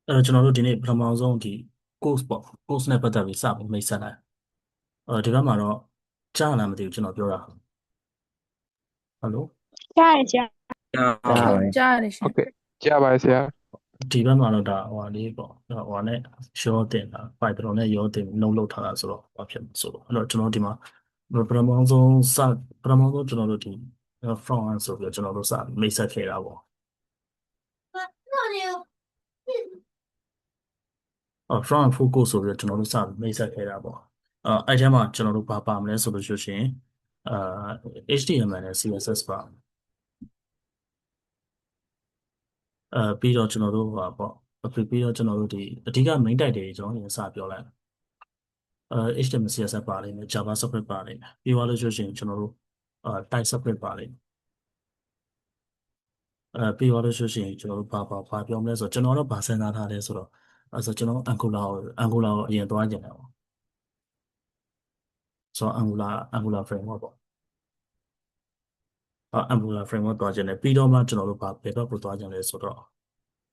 ကျွန်တော်တို့ဒီနေ့ပထမဆုံးဒီ course ပေါ့ course နဲ့ပတ်သက်ပြီးစပြီးမိတ်ဆက်လိုက်ဒီဘက်မှာတော့ကြားလားမသိဘူးကျွန်တော်ပြောတာဟယ်လိုကြားရကြားကြားဟုတ်ပါတယ်ကြားရတယ်ရှင်ဟုတ်ကဲ့ကြားပါတယ်ဆရာဒီဘက်မှာတော့ဒါဟိုဟာလေးပေါ့ဟိုဟာနဲ့ရောတင်တာ Python နဲ့ရောတင်နှုတ်လောက်ထားတာဆိုတော့ဘာဖြစ်မလဲဆိုတော့အဲ့တော့ကျွန်တော်ဒီမှာပထမဆုံးပထမဆုံးကျွန်တော်တို့ဒီ front end ဆိုပြီးတော့ကျွန်တော်တို့စမိတ်ဆက်ခဲ့တာပေါ့front end full course ဆိုပြီးတော့ကျွန်တော်တို့စမိတ်ဆက်ခဲ့တာပေါ့အဲ့ထဲမှာကျွန်တော်တို့ဘာပါမလဲဆိုလို့ရှိရင်အာ HTML နဲ့ CSS ပါပြီးတော့ကျွန်တော်တို့ဟာပေါ့ပြီးတော့ကျွန်တော်တို့ဒီအဓိက main type တွေကျွန်တော်ရင်စပြောလိုက်HTML CSS ပါလိမ့်မယ် JavaScript ပါလိမ့်မယ်ပြီးသွားလို့ရှိရင်ကျွန်တော်တို့TypeScript ပါလိမ့်မယ်ပြီးသွားလို့ရှိရင်ကျွန်တော်တို့ဘာပြောမလဲဆိုတော့ကျွန်တော်တော့ဗာစဉ်းစားထားတယ်ဆိုတော့ဆိုတော့ကျွန်တော် Angular ကိုအရင်သွားကျင်တယ်ပေါ့ဆိုတော့ Angular framework ပေါ့Angular framework သွားကျင်တယ်ပြီးတော့မှကျွန်တော်တို့ဘယ်ဘက်ကိုသွားကျင်လဲဆိုတော့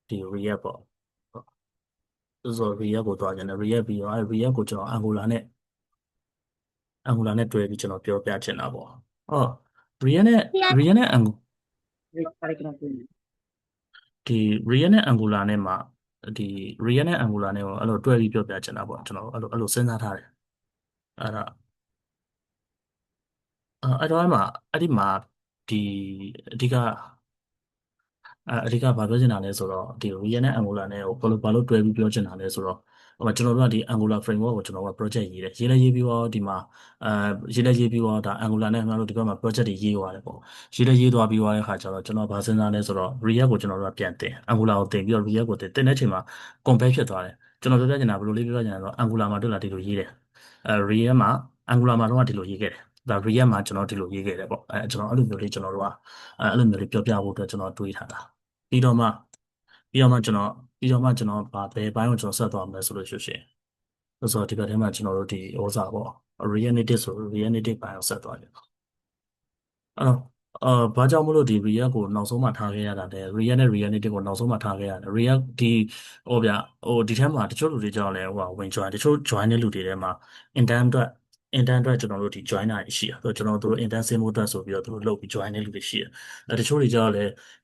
ဒီ React ပေါ့ဆိုတော့ React ကိုသွားကျင်တယ် React ပြီးတော့React ကိုကျွန်တော် Angular နဲ့တွဲပြီးကျွန်တော်ပြောပြချင်တာပေါ့အော် React နဲ့ React နဲ့ Angular ဒီ React နဲ့ Angular နဲ့မှာဒီ React နဲ့ Angular နဲ့ကိုအဲ့လိုတွဲပြီးပြောပြချင်တာပေါ့ကျွန်တော်အဲ့လိုစဉ်းစားထားတယ်အဲ့ဒါအဲ့တော့အဲ့ဒီမှာဒီအဓိကအဓိကဘာပြောချင်တာလဲဆိုတော့ဒီ React နဲ့ Angular နဲ့ကိုဘာလို့တွဲပြီးပြောချင်တာလဲဆိုတော့ဟိုမှာကျွန်တော်တို့ကဒီ Angular framework ကိုကျွန်တော်က project ရေးတယ်ရေးလဲရေးပြီးတော့ဒီမှာအဲရေးလဲရေးပြီးတော့ဒါ Angular နဲ့ကျွန်တော်တို့ဒီဘက်မှာ project တွေရေးသွားတယ်ပေါ့ရေးလဲရေးသွားပြီးသွားတဲ့ခါကျတော့ကျွန်တော်ဗာစဉ်းစားလဲဆိုတော့ React ကိုကျွန်တော်တို့ကပြန်တင် Angular ကိုတင်ပြီးတော့ React ကိုတင်တဲ့ချိန်မှာ compare ဖြစ်သွားတယ်ကျွန်တော်ပြောပြချင်တာဘယ်လိုလေးပြောပြချင်တာဆိုတော့ Angular မှာတွေ့လာဒီလိုရေးတယ်React မှာ Angular မှာတော့ဒီလိုရေးခဲ့တယ်ဒါ React မှာကျွန်တော်ဒီလိုရေးခဲ့တယ်ပေါ့ကျွန်တော်အဲ့လိုမျိုးလေးကျွန်တော်တို့ကအဲ့လိုမျိုးလေးပြောပြဖို့အတွက်ကျွန်တော်တွေးထားတာပြီးတော့မှပြီးတော့မှကျွန်တော်ပြီးတော့မှကျွန်တော်ဘယ်ဘိုင်းကိုကျွန်တော်ဆက်သွားမလဲဆိုလို့ရှိရင်ဆိုတော့ဒီဘက်ထဲမှာကျွန်တော်တို့ဒီဥစားပေါ့ React Native ဆို React Native ဘိုင်းကိုဆက်သွားတယ်အဲ့တော့ဘာကြောင့်မလို့ဒီ React ကိုနောက်ဆုံးမှထားခဲ့ရတာလဲ React နဲ့ React Native ကိုနောက်ဆုံးမှထားခဲ့ရတယ် React ဒီဟိုဗျဒီထဲမှာတချို့လူတွေကြောင့်လဲဟိုဝင် join တချို့ join တဲ့လူတွေထဲမှာ intern အတွက်ကျွန်တော်တို့ဒီ join တာရှိတယ်ဆိုတော့ကျွန်တော်တို့ intern ဆင်းဖို့အတွက်ဆိုပြီးတော့သူတို့လုပ်ပြီး join တဲ့လူတွေရှိတယ်တချို့တွေကြောင့်လဲ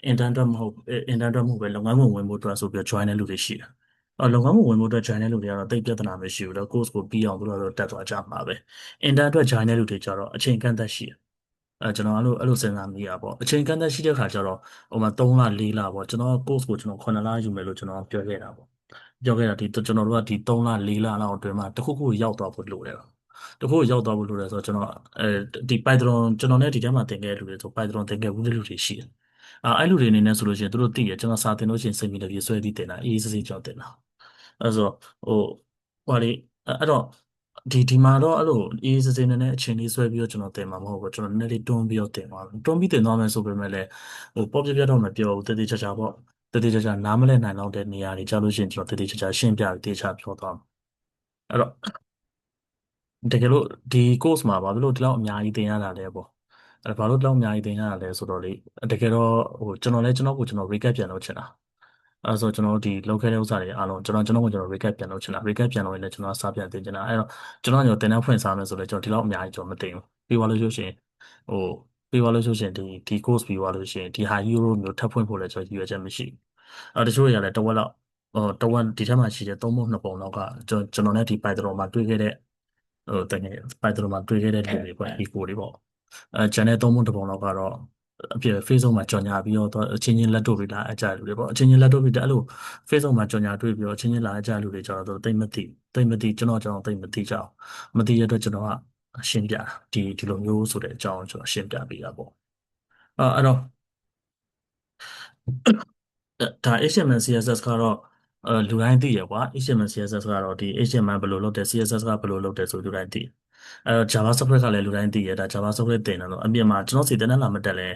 intern အတွက်မဟုတ် intern အတွက်မဟုတ်ပဲလုပ်ငန်းဝင်ဖို့အတွက်ဆိုပြီးတော့ join တဲ့လူတွေရှိတယ်လုပ်ငန်းဝင်ဖို့အတွက် join တဲ့လူတွေကတော့တိတ်ပြဿနာမရှိဘူးတော့ course ကိုပြီးအောင်သူတို့ကတော့တက်သွားကြမှာပဲ intern အတွက် join တဲ့လူတွေကြတော့အချိန်ကန့်သက်ရှိတယ်ကျွန်တော်အဲ့လိုစဉ်းစားမိတာပေါ့အချိန်ကန့်သက်ရှိတဲ့ခါကျတော့ဟိုမှာ3လ4လပေါ့ကျွန်တော် course ကိုကျွန်တော်9လယူမယ်လို့ကျွန်တော်ပြောခဲ့တာပေါ့ပြောခဲ့တာဒီကျွန်တော်တို့ကဒီ3လ4လလောက်အတွင်းမှာတစ်ခုခုရောက်သွားဖို့လိုတယ်တစ်ခုခုရောက်သွားဖို့လိုတယ်ဆိုတော့ကျွန်တော်ဒီ Python ကျွန်တော်နဲ့ဒီထဲမှာသင်ခဲ့တဲ့လူတွေဆို Python သင်ခဲ့ဘူးတဲ့လူတွေရှိတယ်အဲ့လူတွေအနေနဲ့ဆိုလို့ရှိရင်သူတို့သိတယ်ကျွန်တော်စာသင်လို့ရှိရင်စိတ်မီလည်းပြဆွဲပြီးသင်တာအေးအေးဆေးဆေးကြောက်သင်တာအဲ့ဆိုဟိုဟိုလေအဲ့တော့ဒီမှာတော့အဲ့လိုအေးအေးဆေးဆေးနဲ့အချိန်လေးဆွဲပြီးတော့ကျွန်တော်သင်မှာမဟုတ်ဘူးကျွန်တော်နည်းနည်းလေးတွန်းပြီးတော့သင်သွားမယ်တွန်းပြီးသင်သွားမယ်ဆိုပေမဲ့လည်းပေါ့ပြပြတော့မပြောဘူးတတိချာချာပေါ့တတိချာချာနားမလည်နိုင်တော့တဲ့နေရာတွေကြားလို့ရှိရင်ကျွန်တော်တတိချာချာရှင်းပြပြီးတေချာပြောသွားမယ်အဲ့တော့တကယ်လို့ဒီ course မှာဘာလို့ဒီလောက်အများကြီးသင်ရတာလဲပေါ့ဘာလို့ဒီလောက်အများကြီးသင်ရတာလဲဆိုတော့လေတကယ်တော့ကျွန်တော်လည်းကျွန်တော်ကိုကျွန်တော် recap ပြန်လုပ်ချင်တာဆိုကျွန်တော်တို့ဒီလောက်ခဲ့တဲ့ဥစ္စာတွေအားလုံးကျွန်တော်ကိုကျွန်တော် recap ပြန်လုပ်ချင်တာ recap ပြန်လုပ်ရင်လည်းကျွန်တော်စာပြန်သင်ချင်တာအဲ့တော့ကျွန်တော်တင်တဲ့ဖွင့်စားမယ်ဆိုလည်းကျွန်တော်ဒီလောက်အများကြီးကျွန်တော်မသိဘူးပြီးသွားလို့ရှိရင်ဟိုပြီးသွားလို့ရှိရင်ဒီ course ပြီးသွားလို့ရှိရင်ဒီ high euro မျိုးထပ်ဖွင့်ဖို့လည်းကျွန်တော်ရည်ရွယ်ချက်မရှိဘူးတချို့တွေကလည်းတစ်ဝက်လောက်တစ်ဝက်ဒီထက်မှရှိတယ်သုံးပုံနှစ်ပုံလောက်ကကျွန်တော်နဲ့ဒီ Python မှာတွေ့ခဲ့တဲ့တကယ် Python မှာတွေ့ခဲ့တဲ့လူတွေပေါ့ equal တွေပေါ့ကျန်တဲ့သုံးပုံတစ်ပုံလောက်ကတော့အပြည့် Facebook မှာကြော်ညာပြီးတော့အချင်းချင်းလက်တို့ပြီးလာအကြလူတွေပေါ့အချင်းချင်းလက်တို့ပြီးတဲ့အဲ့လို Facebook မှာကြော်ညာတွေ့ပြီးတော့အချင်းချင်းလာအကြလူတွေကျတော့တိတ်မသိကျွန်တော်တိတ်မသိကြအောင်မသိရတဲ့အတွက်ကျွန်တော်ကရှင်းပြတာဒီလိုမျိုးဆိုတဲ့အကြောင်းကျွန်တော်ရှင်းပြပေးတာပေါ့အဲ့တော့ဒါ HTML CSS ကတော့လူတိုင်းသိရကွာ HTML CSS ကတော့ဒီ HTML ဘယ်လိုလုပ်တယ် CSS ကဘယ်လိုလုပ်တယ်ဆိုလူတိုင်းသိအဲ့တော့ JavaScript ကလည်းလူတိုင်းသိရဒါ JavaScript သင်တယ်လို့အပြင်မှာကျွန်တော်စီတင်တဲ့လာမတက်လ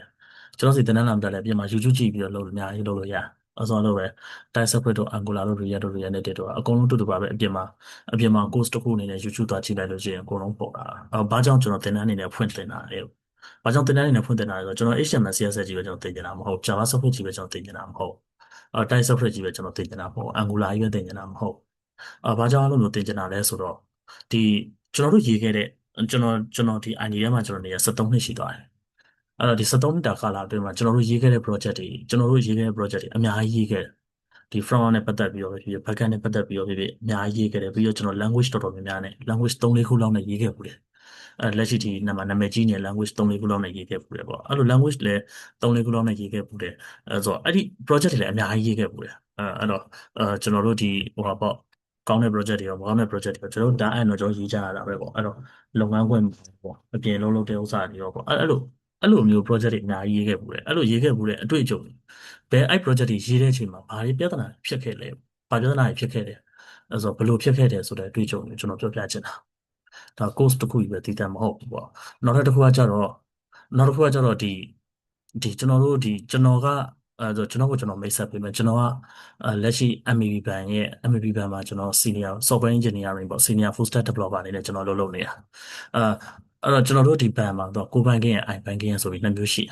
ဲကျွန်တော်စီတင်တဲ့လာမတက်လဲအပြင်မှာ YouTube ကြည့်ပြီးတော့လုပ်လို့အများကြီးလုပ်လို့ရတယ်အစောလုပ်ပဲ TypeScript တို့ Angular တို့ React တို့ React Native တို့အကုန်လုံးတူတူပါပဲအပြင်မှာ course တစ်ခုအနေနဲ့ YouTube သွားကြည့်လိုက်လို့ရှိရင်အကုန်လုံးပေါ်တာဘာကြောင့်ကျွန်တော်သင်တန်းအနေနဲ့ဖွင့်သင်တာလဲဘာကြောင့်သင်တန်းအနေနဲ့ဖွင့်သင်တာလဲဆိုတော့ကျွန်တော် HTML CSS ကြီးပဲကျွန်တော်သင်နေတာမဟုတ် JavaScript ကြီးပဲကျွန်တော်သင်နေတာမဟုတ် type substrate ကြီးပဲကျွန်တော်သင်ချင်တာမဟုတ် Angular ကြီးပဲသင်ချင်တာမဟုတ်ဘာကြောင့်အဲ့လိုမျိုးသင်ချင်တာလဲဆိုတော့ဒီကျွန်တော်တို့ရေးခဲ့တဲ့ကျွန်တော်ဒီ ID ထဲမှာကျွန်တော်နေရ73နှစ်ရှိသွားတယ်အဲ့တော့ဒီ73နှစ်တာကာလအတွင်းမှာကျွန်တော်တို့ရေးခဲ့တဲ့ project တွေကျွန်တော်တို့ရေးခဲ့တဲ့ project တွေအများကြီးရေးခဲ့တယ်ဒီ front end နဲ့ပတ်သက်ပြီးတော့ဖြစ်ဖြစ် back end နဲ့ပတ်သက်ပြီးတော့ဖြစ်ဖြစ်အများကြီးရေးခဲ့တယ်ပြီးတော့ကျွန်တော် language တော်တော်များများနဲ့ language 3-4ခုလောက်နဲ့ရေးခဲ့ပူတယ်လက်ရှိဒီနာမည်ကြီးနေတဲ့ language 3-4ခုလောက်နဲ့ရေးခဲ့ပူတယ်ပေါ့အဲ့လို language လည်း3-4ခုလောက်နဲ့ရေးခဲ့ပူတယ်ဆိုတော့အဲ့ဒီ project တွေလည်းအများကြီးရေးခဲ့ပူတယ်အဲ့တော့ကျွန်တော်တို့ဒီဟိုပါပေါ့ကောင်းတဲ့ project တွေရောမကောင်းတဲ့ project တွေရောကျွန်တော်တို့ဒါအဲ့တော့ကျွန်တော်ရေးကြရတာပဲပေါ့အဲ့တော့လုပ်ငန်းခွင်ပေါ့အပြင်လုံးလုပ်တဲ့ဥစ္စာတွေရောပေါ့အဲ့လိုမျိုး project တွေအများကြီးရေးခဲ့ပူတယ်အဲ့လိုရေးခဲ့ပူတဲ့အတွေ့အကြုံဘယ်အဲ့ project တွေရေးတဲ့အချိန်မှာဘာတွေပြဿနာဖြစ်ခဲ့လဲဘာပြဿနာတွေဖြစ်ခဲ့လဲအဲ့ဆိုဘယ်လိုဖြစ်ခဲ့တယ်ဆိုတဲ့အတွေ့အကြုံကိုကျွန်တော်ပြောပြချင်တာဒါ course တစ်ခုကြီးပဲတည်တတ်မဟုတ်ဘူးပေါ့နောက်တစ်ခုကကြတော့ဒီကျွန်တော်တို့ဒီကျွန်တော်ကဆိုကျွန်တော်ကိုကျွန်တော်မိတ်ဆက်ပေးမယ်ကျွန်တော်ကလက်ရှိ MEB ဘဏ်ရဲ့ MEB ဘဏ်မှာကျွန်တော် senior software engineering ပေါ့ senior full stack developer အနေနဲ့ကျွန်တော်လုပ်နေတာအဲအဲ့တော့ကျွန်တော်တို့ဒီဘဏ်မှာတော့ကိုယ်ပိုင်ကင်းရဲ့ iBanking ရဲ့ဆိုပြီးနှစ်မျိုးရှိ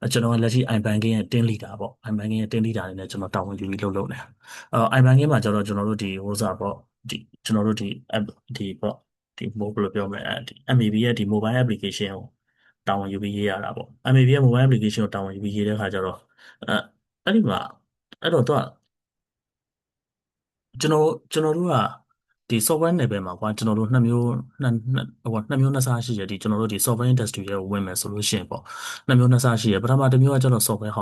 တယ်ကျွန်တော်ကလက်ရှိ iBanking ရဲ့ team leader ပေါ့ iBanking ရဲ့ team leader အနေနဲ့ကျွန်တော်တာဝန်ယူပြီးလုပ်နေတယ်iBanking မှာကျတော့ကျွန်တော်တို့ဒီဟိုစားပေါ့ဒီကျွန်တော်တို့ဒီ app ဒီပေါ့ဒီ mobile လို့ပြောမယ်ဒီ MEB ရဲ့ဒီ mobile application ကိုတာဝန်ယူပြီးရေးရတာပေါ့ MEB ရဲ့ mobile application ကိုတာဝန်ယူပြီးရေးတဲ့ခါကျတော့အဲအဲ့ဒီမှာအဲ့တော့သူကကျွန်တော်တို့ကဒီ software level မှာကွာကျွန်တော်တို့နှစ်မျိုးနှစ်စားရှိတယ်ဒီကျွန်တော်တို့ဒီ software industry ရဲ့ဝင်မယ်ဆိုလို့ရှိရင်ပေါ့နှစ်မျိုးနှစ်စားရှိတယ်ပထမတစ်မျိုးကကျွန်တော် software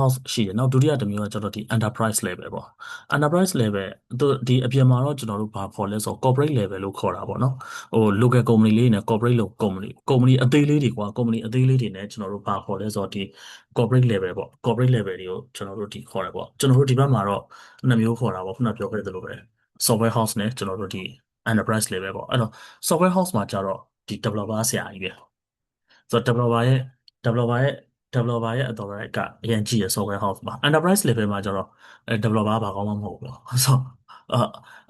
house ရှိတယ်နောက်ဒုတိယတစ်မျိုးကကျွန်တော်ဒီ enterprise level ပေါ့ enterprise level သူဒီအပြင်မှာတော့ကျွန်တော်တို့ဘာခေါ်လဲဆိုတော့ corporate level လို့ခေါ်တာပေါ့နော်local company လေးနဲ့ corporate လို့ company အသေးလေးတွေကွာ company အသေးလေးတွေနဲ့ကျွန်တော်တို့ဘာခေါ်လဲဆိုတော့ဒီ corporate level ပေါ့ corporate level တွေကိုကျွန်တော်တို့ဒီခေါ်တယ်ပေါ့ကျွန်တော်တို့ဒီဘက်မှာတော့နှစ်မျိုးခေါ်တာပေါ့ခုနပြောခဲ့သလိုပဲ software house နဲ့ကျွန်တော်တို့ဒီ enterprise level ပေါ့အဲ့တော့ software house မှာကျတော့ဒီ developer ဆရာကြီးပဲဆိုတော့ developer ရဲ့အတော်ရကအရင်ကြည့်ရ software house မှာ enterprise level မှာကျတော့developer ဘာကောင်းမှမဟုတ်ဘူးဆိုတော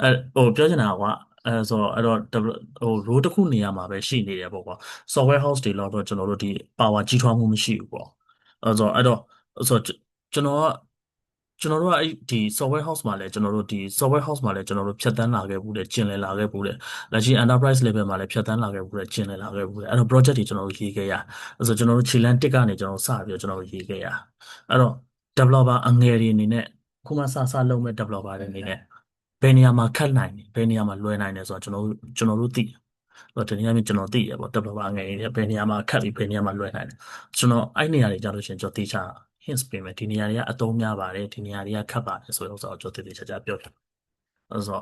့အဲပြောချင်တာကဆိုတော့အဲ့တော့role တစ်ခုနေရာမှာပဲရှိနေတယ်ပေါ့ကွာ software house တွေတော့ကျွန်တော်တို့ဒီ power ကြီးထွားမှုမရှိဘူးပေါ့အဲ့တော့ကျွန်တော်တို့ကအဲ့ဒီ software house မှာလည်းကျွန်တော်တို့ဒီ software house မှာလည်းကျွန်တော်တို့ဖြတ်တန်းလာခဲ့ဘူးတယ်ကျင်လည်လာခဲ့ဘူးတယ်လက်ရှိ enterprise level မှာလည်းဖြတ်တန်းလာခဲ့ဘူးတယ်ကျင်လည်လာခဲ့ဘူးတယ်အဲ့တော့ project တွေကျွန်တော်တို့ရေးခဲ့ရအဲ့ဆိုကျွန်တော်တို့ခြေလှမ်းတစ်ကနေကျွန်တော်တို့စပြီးတော့ကျွန်တော်တို့ရေးခဲ့ရအဲ့တော့ developer အငယ်တွေအနေနဲ့ခုမှစလုပ်မဲ့ developer တွေအနေနဲ့ဘယ်နေရာမှာခက်နိုင်တယ်ဘယ်နေရာမှာလွယ်နိုင်တယ်ဆိုတော့ကျွန်တော်တို့သိတော့ဒီနေ့အမြင်ကျွန်တော်သိရပေါ့ developer ငယ်တွေဘယ်နေရာမှာခက်ပြီးဘယ်နေရာမှာလွယ်နိုင်တယ်ကျွန်တော်အဲ့နေရာတွေကြာလို့ရှိရင်ကျွန်တော်သိချ hints ပေးမယ်ဒီနေရာတွေကအသုံးများပါတယ်ဒီနေရာတွေကခက်ပါတယ်ဆိုတဲ့ဥစ္စာကိုကျွန်တော်တည်တည်ချာချာပြောပြအဲ့ဆိုတော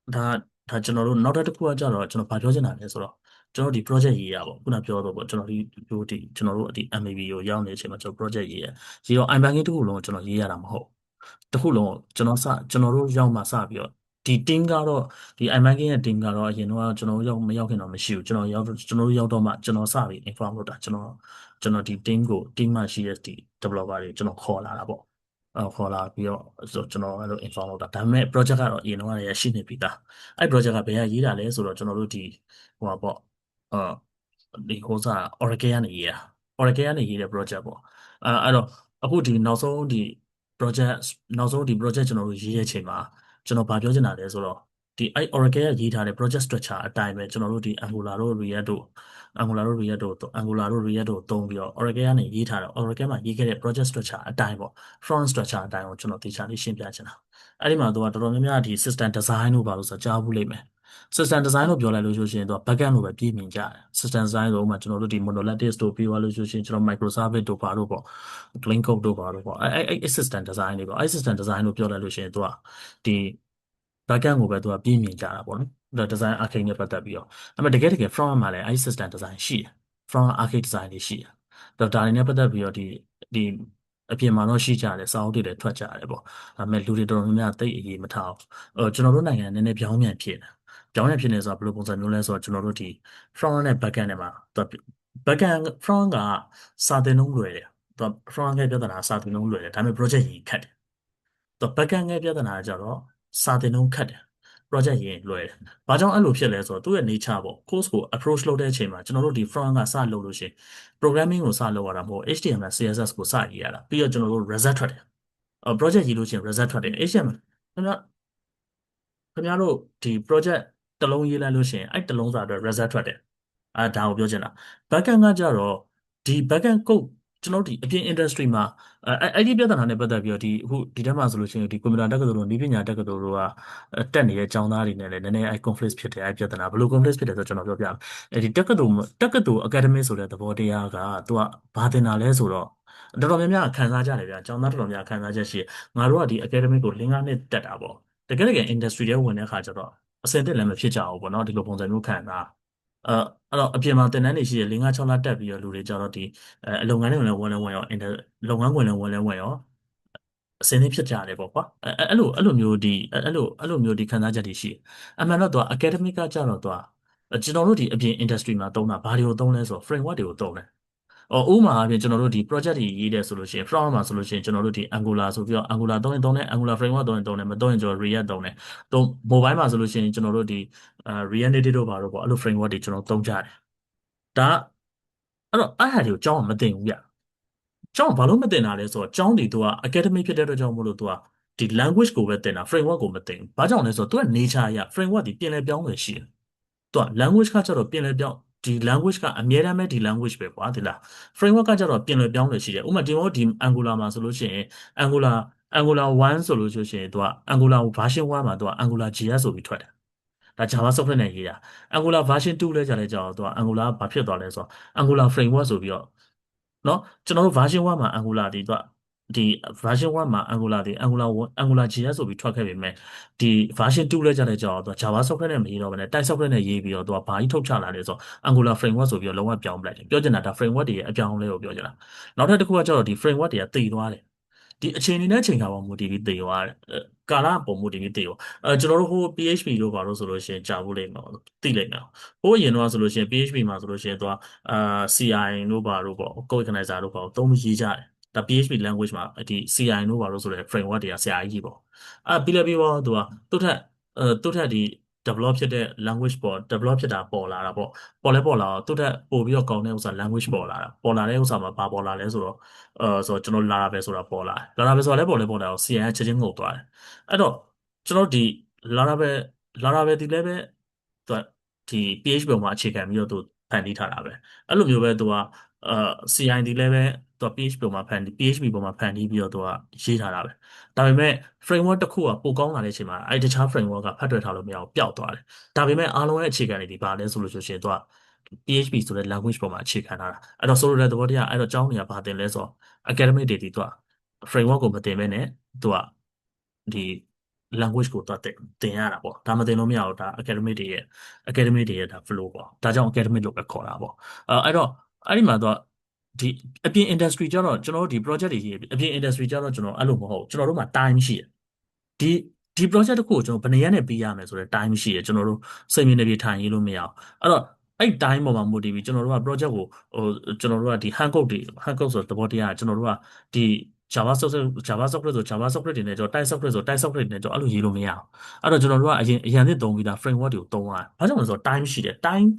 ့ဒါကျွန်တော်တို့နောက်တစ်ခုကကြတော့ကျွန်တော်ဗာပြောချင်တာလဲဆိုတော့ကျွန်တော်ဒီ project ရေးရပါခုနပြောတော့ပေါ့ကျွန်တော်ဒီကျွန်တော်တို့ဒီ MAB ကိုရောက်နေတဲ့အချိန်မှာကျွန်တော် project ရေးရရေးတော့ iBanking တစ်ခုလုံးကိုကျွန်တော်ရေးရတာမဟုတ်တစ်ခုလုံးကိုကျွန်တော်တို့ရောက်မှစပြီးတော့ဒီ team ကတော့ဒီ iBanking ရဲ့ team ကတော့အရင်တော့ကျွန်တော်တို့မရောက်ခင်တော့မရှိဘူးကျွန်တော်တို့ရောက်တော့မှကျွန်တော်စပြီး inform လုပ်တာကျွန်တော်ဒီ team မှာရှိတဲ့ဒီ developer တွေကျွန်တော်ခေါ်လာတာပေါ့ခေါ်လာပြီးတော့ကျွန်တော်အဲ့လို inform လုပ်တာဒါပေမဲ့ project ကတော့အရင်တော့လည်းရှိနေပြီသားအဲ့ project ကဘယ်ကရေးတာလဲဆိုတော့ကျွန်တော်တို့ဒီဟိုပါပေါ့အာဒီဟိုစား Oracle ကနေရေးတာ Oracle ကနေရေးတဲ့ project ပေါ့အဲ့တော့အခုဒီနောက်ဆုံးဒီ project နောက်ဆုံးဒီ project ကျွန်တော်တို့ရေးတဲ့အချိန်မှာကျွန်တော်ဗာပြောချင်တာလဲဆိုတော့ဒီအဲ့ Oracle ကရေးထားတဲ့ project structure အတိုင်းပဲကျွန်တော်တို့ဒီ Angular တို့ React တို့ သုံးပြီးတော့ Oracle ကနေရေးထားတယ် Oracle မှာရေးခဲ့တဲ့ project structure အတိုင်းပေါ့ front structure အတိုင်းကိုကျွန်တော်တေချာလေးရှင်းပြချင်တာအဲ့ဒီမှာသူကတော်တော်များများဒီ system design လို့ပါလို့ဆိုကြားဘူးလိမ့်မယ် system design လို့ပြောလိုက်လို့ရှိရင်သူက backend လို့ပဲပြေးမြင်ကြတယ် system design ဆိုဥပမာကျွန်တော်တို့ဒီ monolithic တို့ပြီးသွားလို့ရှိရင်ကျွန်တော် microservice တို့ပါတော့ပေါ့ clean code တို့ပါတော့ပေါ့အဲ့ system design တွေပေါ့အဲ့ system design လို့ပြောလိုက်လို့ရှိရင်သူကဒီ backend ကိုပဲသူကပြေးမြင်ကြတာပေါ့နော် design architect နဲ့ပတ်သက်ပြီးတော့အဲ့မဲ့တကယ် front end မှာလည်းအဲ့ system design ရှိတယ် front architect design တွေရှိတယ်ဒါတွေနဲ့ပတ်သက်ပြီးတော့ဒီအပြင်မှာတော့ရှိကြတယ်စာအုပ်တွေလည်းထွက်ကြတယ်ပေါ့ဒါပေမဲ့လူတွေတော်တော်များများသိအရေးမထားဘူးကျွန်တော်တို့နိုင်ငံနည်းနည်းပြောင်းပြန်ဖြစ်တယ်ပြောင်းပြန်ဖြစ်နေဆိုတာဘယ်လိုပုံစံမျိုးလဲဆိုတော့ကျွန်တော်တို့ဒီ front end နဲ့ back end နဲ့မှာ back end front ကစာသင်နှုန်းလွယ်တယ်သူ front end ရဲ့ပြဿနာစာသင်နှုန်းလွယ်တယ်ဒါပေမဲ့ project ကြီးခက်တယ်သူ back end ရဲ့ပြဿနာကကြတော့စာသင်နှုန်းခက်တယ် project ရေးလွယ်တယ်။ဘာကြောင့်အဲ့လိုဖြစ်လဲဆိုတော့သူ့ရဲ့ nature ပေါ့ course ကို approach လုပ်တဲ့အချိန်မှာကျွန်တော်တို့ဒီ front ကစလုပ်လို့ရှိရင် programming ကိုစလုပ်ရတာမဟုတ် HTML CSS ကိုစရေးရတာပြီးတော့ကျွန်တော်တို့ result ထွက်တယ်။ project ရေးလို့ရှိရင် result ထွက်တယ် HTML ခင်ဗျားတို့ဒီ project တစ်လုံးရေးလိုက်လို့ရှိရင်အဲ့တစ်လုံးစာအတွက် result ထွက်တယ်ဒါကိုပြောချင်တာ backend ကကြတော့ဒီ backend code ကျွန်တော်တို့ဒီအပြင် industry မှာအဲ့ဒီပြဿနာနဲ့ပတ်သက်ပြီးတော့ဒီအခုဒီထဲမှာဆိုလို့ရှိရင်ဒီကွန်ပျူတာတက္ကသိုလ်တို့နည်းပညာတက္ကသိုလ်တို့ကတက်နေတဲ့ကျောင်းသားတွေနဲ့လည်းနည်းနည်းအဲ့ conflict ဖြစ်တယ်အဲ့ပြဿနာဘယ်လို conflict ဖြစ်တယ်ဆိုတော့ကျွန်တော်ပြောပြမယ်ဒီတက္ကသိုလ် academic ဆိုတဲ့သဘောတရားကသူကဘာတင်တာလဲဆိုတော့တော်တော်များများခံစားကြတယ်ဗျာကျောင်းသားတော်တော်များခံစားချက်ရှိတယ်ငါတို့ကဒီ academic ကို5 နှစ်တက်တာပေါ့တကယ် industry ထဲဝင်တဲ့အခါကျတော့အဆင်သင့်လည်းမဖြစ်ကြဘူးပေါ့နော်ဒီလိုပုံစံမျိုးခံစားအဲအဲ့တော့အပြင်မှာတင်တန်းနေရှိတယ်5 6 လတက်ပြီးတော့လူတွေကြတော့ဒီလုပ်ငန်းတွေလည်းဝင်ရောလုပ်ငန်းခွင်လည်းဝင်ရောအစင်းလေးဖြစ်ကြတယ်ပေါ့ကွာအဲ့လိုမျိုးအဲ့လိုမျိုးဒီခံစားချက်တွေရှိတယ်အမှန်တော့သူက academic ကကြတော့သူကကျွန်တော်တို့ဒီအပြင် industry မှာသုံးတာဘာတွေကိုသုံးလဲဆိုတော့ framework တွေကိုသုံးတယ်ဥပမာအပြင်ကျွန်တော်တို့ဒီ project တွေရေးတယ်ဆိုလို့ရှိရင် front မှာဆိုလို့ရှိရင်ကျွန်တော်တို့ဒီ Angular ဆိုပြီးတော့ Angular သုံးတယ် Angular framework သုံးတယ်မသုံးရင်ကျွန်တော် React သုံးတယ်mobile မှာဆိုလို့ရှိရင်ကျွန်တော်တို့ဒီReact Native တို့ဘာလို့ပေါ့အဲ့လို framework တွေကျွန်တော်သုံးကြတယ်ဒါအဲ့တော့အဲ့ဟာတွေကိုကျောင်းကမသိဘူးဗျကျောင်းကဘာလို့မတင်တာလဲဆိုတော့ကျောင်းတွေသူက academic ဖြစ်တဲ့အတွက်ကြောင့်မို့လို့သူကဒီ language ကိုပဲတင်တာ framework ကိုမတင်ဘူး။ဘာကြောင့်လဲဆိုတော့သူက nature အရ framework ဒီပြင်လဲပြောင်းလဲရှိတယ်။သူက language ကကျတော့ပြင်လဲပြောင်းဒီ language ကအမြဲတမ်းပဲဒီ language ပဲကွာဒီလား framework ကကျတော့ပြင်လဲပြောင်းလဲရှိတယ်။ဥပမာဒီမို့ဒီ Angular မှာဆိုလို့ရှိရင် Angular Angular 1ဆိုလို့ရှိရင်သူက Angular version 1မှာသူက Angular JS ဆိုပြီးထွက်တယ်။ဒါ Java software နဲ့ရေးတာ Angular version 2လဲကြာလဲကြာတော့သူက Angular ဘာဖြစ်သွားလဲဆိုတော့ Angular framework ဆိုပြီးတော့နော်ကျွန်တော်တို့ version 1မှာ Angular ဒီတော့ဒီ version 1မှာ Angular ဒီ Angular JS ဆိုပြီးထွက်ခဲ့ပေမဲ့ဒီ version 2လဲကြာလဲကြာတော့သူက Java software နဲ့မရေးတော့ဘဲနဲ့ Type software နဲ့ရေးပြီးတော့သူကဘာကြီးထုတ်ချလာလဲဆိုတော့ Angular framework ဆိုပြီးတော့လုံးဝပြောင်းပလိုက်တယ်ပြောချင်တာဒါ framework တွေရဲ့အပြောင်းအလဲကိုပြောချင်တာနောက်ထပ်တစ်ခုကကျတော့ဒီ framework တွေကတည်သွားတယ်ဒီအချိန်နဲ့အချိန်ခါပေါ်မူတည်ပြီးတည်သွားတယ်ကာလပုံမူတည်ပြီးတည်သွားကျွန်တော်တို့ဟို PHP လို့ပါလို့ဆိုလို့ရှိရင်ကြာဖို့လိမ့်မယ်သိလိမ့်မယ်ဟိုအရင်တော့ဆိုလို့ရှိရင် PHP မှာဆိုလို့ရှိရင်သူကCI တို့ပါတို့ပေါ့ code organizer တို့ပေါ့သုံးပြီးရေးကြတယ်ဒါ PHP language မှာဒီ CI တို့ပါလို့ဆိုတဲ့ framework တွေကဆရာကြီးပေါ့ပြီးလည်းပြီးတော့သူကသူ့ထက်ဒီ develop ဖြစ်တဲ့ language ပေါ် develop ဖြစ်တာပေါ်လာတာပေါ့ပေါ်လာတော့သူ့ထက်ပို့ပြီးတော့ကောင်းတဲ့ဥစ္စာ language ပေါ်လာတဲ့ဥစ္စာမှာဘာပေါ်လာလဲဆိုတော့ဆိုတော့ကျွန်တော် Laravel ဆိုတာပေါ်လာတယ် Laravel ဆိုတာလည်းပေါ်လာတော့ CI ကချက်ချင်းငုတ်သွားတယ်အဲ့တော့ကျွန်တော်ဒီ Laravel Laravel ဒီလည်းပဲသူကဒီ PHP ပေါ်မှာအခြေခံပြီးတော့သူဖန်တီးထားတာပဲအဲ့လိုမျိုးပဲသူကအာ CI ဒီလည်းပဲသူက PHP ပေါ်မှာPHP ပေါ်မှာဖန်တီးပြီးတော့သူကရေးထားတာပဲဒါပေမဲ့ framework တစ်ခုကပိုကောင်းလာတဲ့အချိန်မှာအဲ့တခြား framework ကဖတ်တွယ်ထားလို့မရအောင်ပျောက်သွားတယ်ဒါပေမဲ့အားလုံးရဲ့အခြေခံတွေဒီပါလဲဆိုလို့ရှိရင်သူက PHP ဆိုတဲ့ language ပေါ်မှာအခြေခံထားတာအဲ့တော့ဆိုလိုတဲ့သဘောတရားအဲ့တော့ကျောင်းတွေကဘာတင်လဲဆိုတော့ academic တွေဒီသူက framework ကိုမတင်ဘဲနဲ့သူကဒီ language ကိုသူကတင်ရတာပေါ့ဒါမတင်လို့မရဘူးဒါ academic တွေရဲ့ဒါ flow ပေါ့ဒါကြောင့် academic လို့ပဲခေါ်တာပေါ့အဲ့တော့အဲ့ဒီမှာသူကဒီအပြင် industry ကျတော့ကျွန်တော်တို့ဒီ project တွေရေးအပြင် industry ကျတော့ကျွန်တော်အဲ့လိုမဟုတ်ကျွန်တော်တို့မှာ time ရှိတယ်ဒီဒီ project တစ်ခုကိုကျွန်တော်ဘယ်နှစ်ရက်နဲ့ပြီးရမယ်ဆိုတဲ့ time ရှိရကျွန်တော်တို့စိတ်မြင်နေပြီးထိုင်ရေးလို့မရအောင်အဲ့တော့အဲ့ time ပေါ်မှာမူတည်ပြီးကျွန်တော်တို့က project ကိုကျွန်တော်တို့ကဒီ hand code ဆိုတဲ့သဘောတရားကျွန်တော်တို့ကဒီ Java software ဆို Java software တွေနဲ့ကျွန်တော် type software ဆို type software တွေနဲ့ကျွန်တော်အဲ့လိုရေးလို့မရအောင်အဲ့တော့ကျွန်တော်တို့ကအရင်သစ်သုံးပြီးသား framework တွေကိုသုံးရတယ်ဘာကြောင့်လဲဆိုတော့ time ရှိတယ် time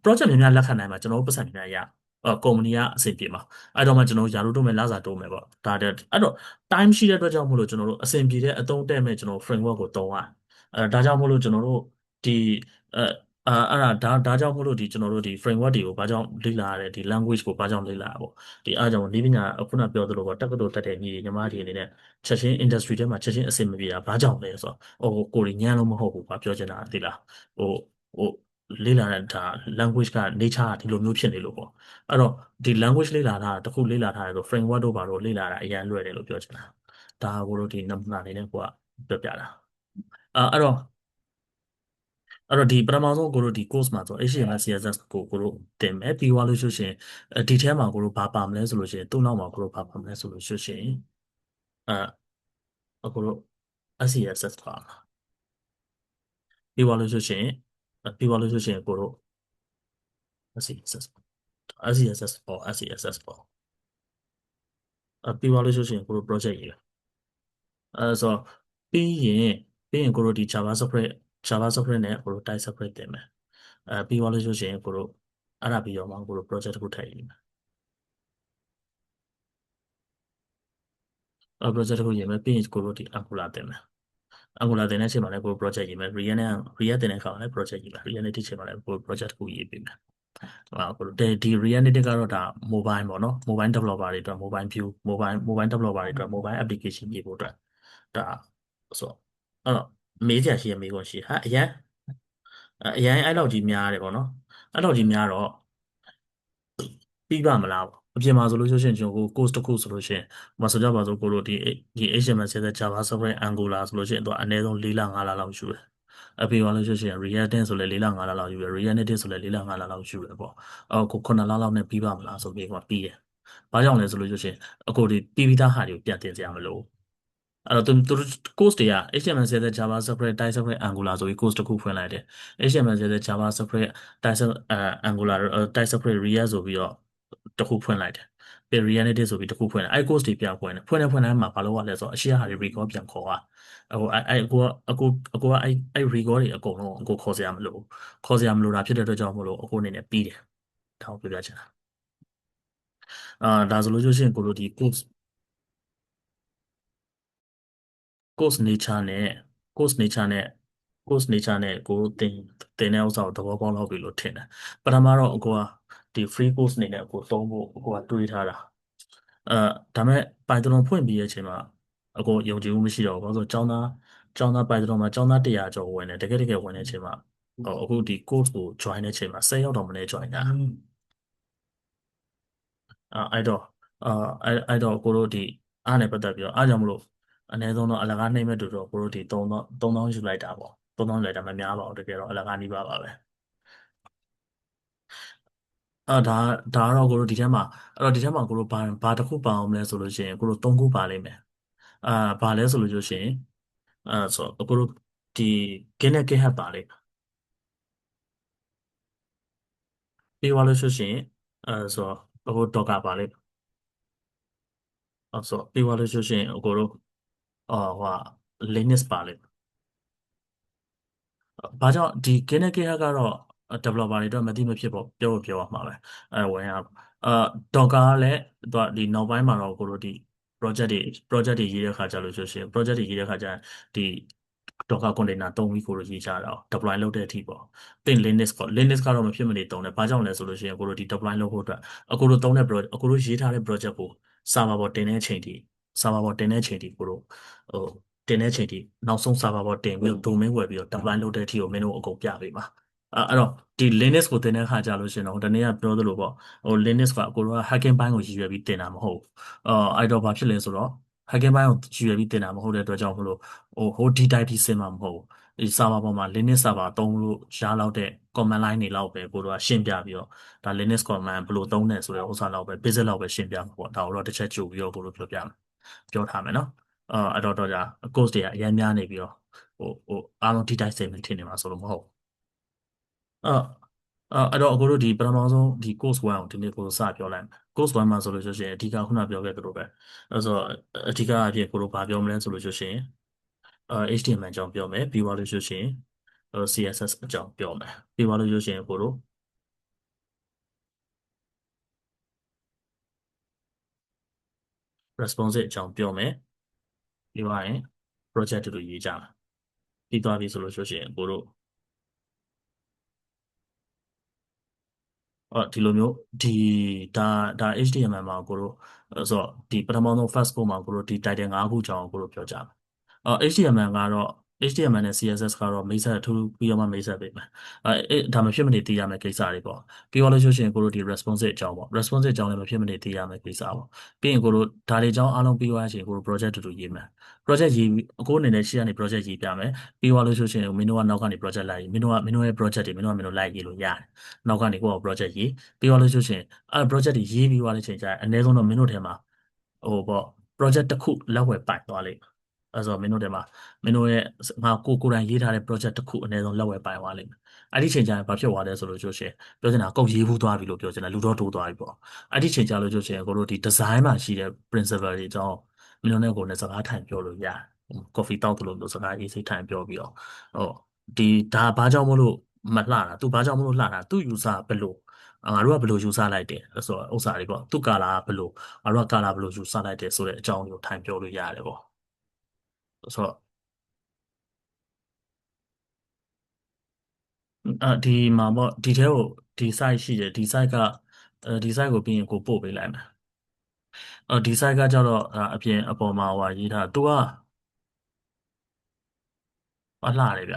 project များများလက်ခံနိုင်မှာကျွန်တော်တို့ပတ်စံများများရကုမ္ပဏီကအဆင်ပြေမှာအဲ့တော့မှကျွန်တော်တို့ယာတို့တိုးမယ်လစာတိုးမယ်ပေါ့ဒါတဲ့အဲ့တော့ time ရှိတဲ့အတွက်ကြောင့်မို့လို့ကျွန်တော်တို့အဆင်ပြေတဲ့အသုံးတဲ့မဲ့ကျွန်တော် framework ကိုသုံးရတယ်ဒါကြောင့်မို့လို့ကျွန်တော်တို့ဒီအဲအဲ့ဒါကြောင့်မို့လို့ဒီကျွန်တော်တို့ဒီ framework တွေကိုဘာကြောင့်လေ့လာရလဲဒီ language ကိုဘာကြောင့်လေ့လာရပေါ့ဒီအားကြောင့်နည်းပညာခုနပြောသလိုပေါ့တက္ကသိုလ်တက်တဲ့ညီညီမတွေအနေနဲ့ချက်ချင်း industry ထဲမှာချက်ချင်းအဆင်မပြေတာဘာကြောင့်လဲဆိုတော့ကိုယ်ညံ့လို့မဟုတ်ဘူးဘာပြောချင်တာသိလားဟိုဟိုလေ့လာတဲ့ဒါ language က nature ကဒီလိုမျိုးဖြစ်နေလို့ပေါ့အဲ့တော့ဒီ language လေ့လာတာတခုလေ့လာထားတယ်ဆို framework တို့ဘာလို့လေ့လာတာအရင်လွယ်တယ်လို့ပြောချင်တာဒါကိုတို့ဒီနမူနာလေးနဲ့ကိုကပြောပြတာအဲ့တော့ဒီပထမဆုံးကိုတို့ဒီ course မှာဆို HTML CSS ကိုတို့တင်မယ်ပြီးသွားလို့ရှိရင်ဒီထဲမှာကိုတို့ဘာပါမလဲဆိုလို့ရှိရင်သူ့နောက်မှာကိုတို့ဘာပါမလဲဆိုလို့ရှိရင်ကိုတို့ SCSS ပါမှာပြီးသွားလို့ရှိရင်ကိုတို့ SCSS SCSS ပေါ့ SCSS ပေါ့ပြီးသွားလို့ရှိရင်ကိုတို့ project ရေးဆိုတော့ပြီးရင်ကိုတို့ဒီ Java software Java script နဲ့ကိုတို့ type script တင်မယ်ပြီးသွားလို့ဆိုရှင်ကိုတို့အဲ့ဒါပြီးတော့မှကိုတို့ project တစ်ခုထည့်ရေးမယ်project တစ်ခုရေးမယ်ပြီးရင်ကိုတို့ဒီ Angular တင်မယ် Angular တင်တဲ့အချိန်မှာလည်းကိုတို့ project ရေးမယ် React တင်တဲ့အခါမှာလည်း project ရေးမယ် React Native ချိန်မှာလည်းကိုတို့ project တစ်ခုရေးပေးမယ်ကိုတို့ဒီ React Native ကတော့ဒါ mobile ပေါ့နော် mobile developer တွေအတွက် mobile view mobile developer တွေအတွက် mobile application ရေးဖို့အတွက်ဒါဆိုအဲ့တော့မေးစရာရှိရမေးခွန်းရှိဟာအရင်အဲ့လောက်ကြီးများတယ်ပေါ့နော်အဲ့လောက်ကြီးများတော့ပြီးပါမလားပေါ့အပြင်မှာဆိုလို့ရှိရင်ကျွန်တော် course တစ်ခုဆိုလို့ရှိရင်မဆိုကြပါစို့ကိုတို့ဒီ HTML CSS Java Script Angular ဆိုလို့ရှိရင်တော့အနည်းဆုံး4လ5လလောက်ယူတယ်အပြင်မှာလို့ရှိရင် React ဆိုလည်း4လ5လလောက်ယူတယ် React Native ဆိုလည်း4လ5လလောက်ယူတယ်ပေါ့ကို9လလောက်နဲ့ပြီးပါမလားဆိုပြီးတော့ပြီးတယ်ဘာကြောင့်လဲဆိုလို့ရှိရင်အခုဒီပြီးသားဟာတွေကိုပြန်တင်စရာမလိုဘူးအဲ့တော့သူတို့ course တွေက HTML CSS Java Script TypeScript Angular ဆိုပြီး course တစ်ခုဖွင့်လိုက်တယ် HTML CSS Java Script TypeScript Angular TypeScript React ဆိုပြီးတော့တစ်ခုဖွင့်လိုက်တယ်ပြီး React Native ဆိုပြီးတစ်ခုဖွင့်တယ်အဲ့ course တွေပြန်ဖွင့်တိုင်းမှာဘာလို့ရလဲဆိုတော့အရှိရဟာတွေ record ပြန်ခေါ်อ่ะအခုအခုကအဲ့ record တွေအကုန်လုံးအခုခေါ်စရာမလိုခေါ်စရာမလိုတာဖြစ်တဲ့အတွက်ကြောင့်မလို့အခုအနေနဲ့ပြီးတယ်ဒါကိုပြောပြချင်တာဒါဆိုလို့ရှိရင်ကိုလိုဒီ course nature နဲ့ course nature နဲ့ course nature နဲ့ကိုတင်တဲ့ဥစ္စာကိုသဘောပေါက်လောက်ပြီလို့ထင်တယ်ပထမတော့အကိုကဒီ free course အနေနဲ့အကိုသုံးဖို့အကိုကတွေးထားတာအဲဒါမဲ့ Python ဖွင့်ပြီးရဲ့အချိန်မှာအကိုယုံကြည်မှုမရှိတော့ဘူးဘာလို့ဆိုကျောင်းသား Python မှာကျောင်းသား100ကျော်ဝင်တယ်တကယ်ဝင်တဲ့အချိန်မှာအခုဒီ course ကို join တဲ့အချိန်မှာ10ယောက်တောင်မနေ join တာအဲ့တော့အာအဲ့တော့ကိုတို့ဒီအားနဲ့ပတ်သက်ပြီးတော့အားကြောင့်မလို့အနည်းဆုံးတော့အလကားနှိမ့်မဲ့တူတော့ကိုတို့ဒီ3000ယူလိုက်တာပေါ့3000ယူလိုက်တာမများပါဘူးတကယ်တော့အလကားနှိပါပါပဲအာဒါကတော့ကိုတို့ဒီထဲမှာအဲ့တော့ဒီထဲမှာကိုတို့ဘာတစ်ခုပါအောင်မလဲဆိုလို့ရှိရင်ကိုတို့3ခုပါလိမ့်မယ်အာဘာလဲဆိုလို့ရှိရင်ဆိုကိုတို့ဒီ Git နဲ့ GitHub ပါလိမ့်မယ်ပြီးသွားလို့ရှိရင်ဆိုတော့ကို Docker ပါလိမ့်မယ်ဆိုပြီးသွားလို့ရှိရင်ကိုတို့ဟို Linux ပါလိမ့်မယ် ဘာကြောင့်ဒီ Git ကတော့ developer တွေအတွက်မသိမဖြစ်ပေါ့ပြောရမှာပဲဝင်ရအာ Docker ကလည်းသူကဒီနောက်ပိုင်းမှာတော့ကိုတို့ဒီ project တွေရေးတဲ့ခါကြလို့ဆိုရှင် project တွေရေးတဲ့ခါကျရင်ဒီ Docker container သုံးပြီးကိုတို့ရေးကြတာ deploy လုပ်တဲ့အထိပေါ့ပြီး Linux ကတော့မဖြစ်မနေသုံးတယ်ဘာကြောင့်လဲဆိုလို့ရှိရင်ကိုတို့ဒီ deploy လုပ်ဖို့အတွက်အခုတို့သုံးတဲ့ အခုတို့ရေးထားတဲ့ project ကို server ပေါ်တင်တဲ့အချိန်ထိ server ပေါ်တင်တဲ့အချိန်ထိကိုတို့ဟို တင်တဲ့အချိန်ထိနောက်ဆုံး server ပေါ်တင်ပြီးတော့ domain ဝယ်ပြီးတော့ deploy လုပ်တဲ့အထိကိုမင်းတို့အကုန်ပြပေးပါအဲ့တော့ဒီ Linux ကိုတင်တဲ့အခါကြာလို့ရှိရင်တော့တနေ့ကပြောသလိုပေါ့Linux ကကိုတို့က hacking ဘိုင်းကိုရည်ရွယ်ပြီးတင်တာမဟုတ်ဘူးအဲ့တော့ဘာဖြစ်လဲဆိုတော့ hacking ဘိုင်းကိုရည်ရွယ်ပြီးတင်တာမဟုတ်တဲ့အတွက်ကြောင့်မလို့ဟိုဒီ type ထိဆင်းမှာမဟုတ်ဘူးဒီ server ပေါ်မှာ Linux server သုံးလို့ရလောက်တဲ့ command line တွေလောက်ပဲကိုတို့ကရှင်းပြပြီးတော့ဒါ Linux command ဘယ်လိုသုံးတယ်ဆိုတဲ့ဥစ္စာလောက်ပဲ basic လောက်ပဲရှင်းပြမှာပေါ့ဒါကိုတော့တစ်ချက်ကြိုပြီးတော့ကိုတို့ပြောထားမယ်နော်အဲ့တော့ကြာ course တွေကအများများနေပြီးတော့အားလုံးထိတိုက်စိတ်မထင်နေမှာဆိုလို့မဟုတ်ဘူးအဲ့တော့အခုတို့ဒီပထမဆုံးဒီ course 1ကိုဒီနေ့ကိုစပြောလိုက်မယ် course 1မှာဆိုလို့ရှိရင်အဓိကခုနပြောခဲ့သလိုပဲအဲ့ဆိုအဓိကအဖြစ်ကိုတို့ဘာပြောမလဲဆိုလို့ရှိရင်HTML အကြောင်းပြောမယ်ပြီးသွားလို့ရှိရင်CSS အကြောင်းပြောမယ်ပြီးသွားလို့ရှိရင်ကိုတို့ responsive အကြောင်းပြောမယ်ပြီးသွားရင် project တူရေးကြမယ်ပြီးသွားပြီဆိုလို့ရှိရင်ကိုတို့ဒီလိုမျိုးဒီဒါဒါ HTML မှာကိုတို့ဆိုတော့ဒီပထမဆုံး first code မှာကိုတို့ဒီ title 5ခုကြောင်းကိုတို့ပြောကြမယ်HTML ကတော့ HTML နဲ့ CSS ကတော့မိတ်ဆက်ထူးပြီးတော့မှမိတ်ဆက်ပေးမယ်ဒါမဖြစ်မနေသိရမယ့်ကိစ္စတွေပေါ့ပြီးတော့လို့ရှိရင်ကိုတို့ဒီ responsive အကြောင်းပေါ့ responsive အကြောင်းလည်းမဖြစ်မနေသိရမယ့်ကိစ္စပေါ့ပြီးရင်ကိုတို့ဒါတွေအကြောင်းအားလုံးပြီးသွားရင်ကိုတို့ project တူတူရေးမယ် project ရေးအခုအနေနဲ့ရှေ့ကနေ project ရေးပြမယ်ပြီးသွားလို့ရှိရင်မင်းတို့ကနောက်ကနေ project လိုက်ရေးမင်းတို့ရဲ့ project တွေမင်းတို့လိုက်ရေးလို့ရတယ်နောက်ကနေကိုယ့် project ရေးပြီးသွားလို့ရှိရင်project တွေရေးပြီးသွားတဲ့အချိန်ကျရင်အနည်းဆုံးတော့မင်းတို့ထဲမှာပေါ့ project တစ်ခုလက်ဝယ်ပိုင်သွားလိမ့်မယ်အဲဆိုမင်းတို့ထဲမှာမင်းတို့ရဲ့ငါကိုယ်တိုင်ရေးထားတဲ့ project တစ်ခုအနည်းဆုံးလက်ဝယ်ပိုင်သွားလိမ့်မယ်အဲ့ဒီချိန်ကျရင်ဘာဖြစ်သွားလဲဆိုလို့ရှိရင်ပြောချင်တာကုတ်ရေးဘူးသွားပြီလို့ပြောချင်တာလူတော့တိုးသွားပြီပေါ့အဲ့ဒီချိန်ကျလို့ရှိရင်ကိုတို့ဒီ design မှာရှိတဲ့ principle တွေအကြောင်းမင်းတို့နဲ့ကိုယ်နဲ့စကားထိုင်ပြောလို့ရတယ် coffee တောက်တယ်လို့စကားအေးစိတ်ထိုင်ပြောပြီးတော့ ဒီဒါဘာကြောင့်မလို့မလှတာသူဘာကြောင့်မလို့လှတာသူ့ user ဘယ်လိုငါတို့ကဘယ်လို user လိုက်တယ်ဆိုတော့ဥစ္စာတွေပေါ့သူ့ color ကဘယ်လိုငါတို့က color ဘယ်လို user လိုက်တယ်ဆိုတဲ့အကြောင်းကိုထိုင်ပြောလို့ရတယ်ပေါ့ဆိုတော့ဒီမှာပေါ့ဒီထဲကိုဒီ site ရှိတယ်ဒီ site ကဒီ site ကိုပြီးရင်ကိုပို့ပေးလိုက်မယ်ဒီ site ကကြတော့အပြင်အပေါ်မှာဟိုရေးထားသူကလှတယ်ဗျ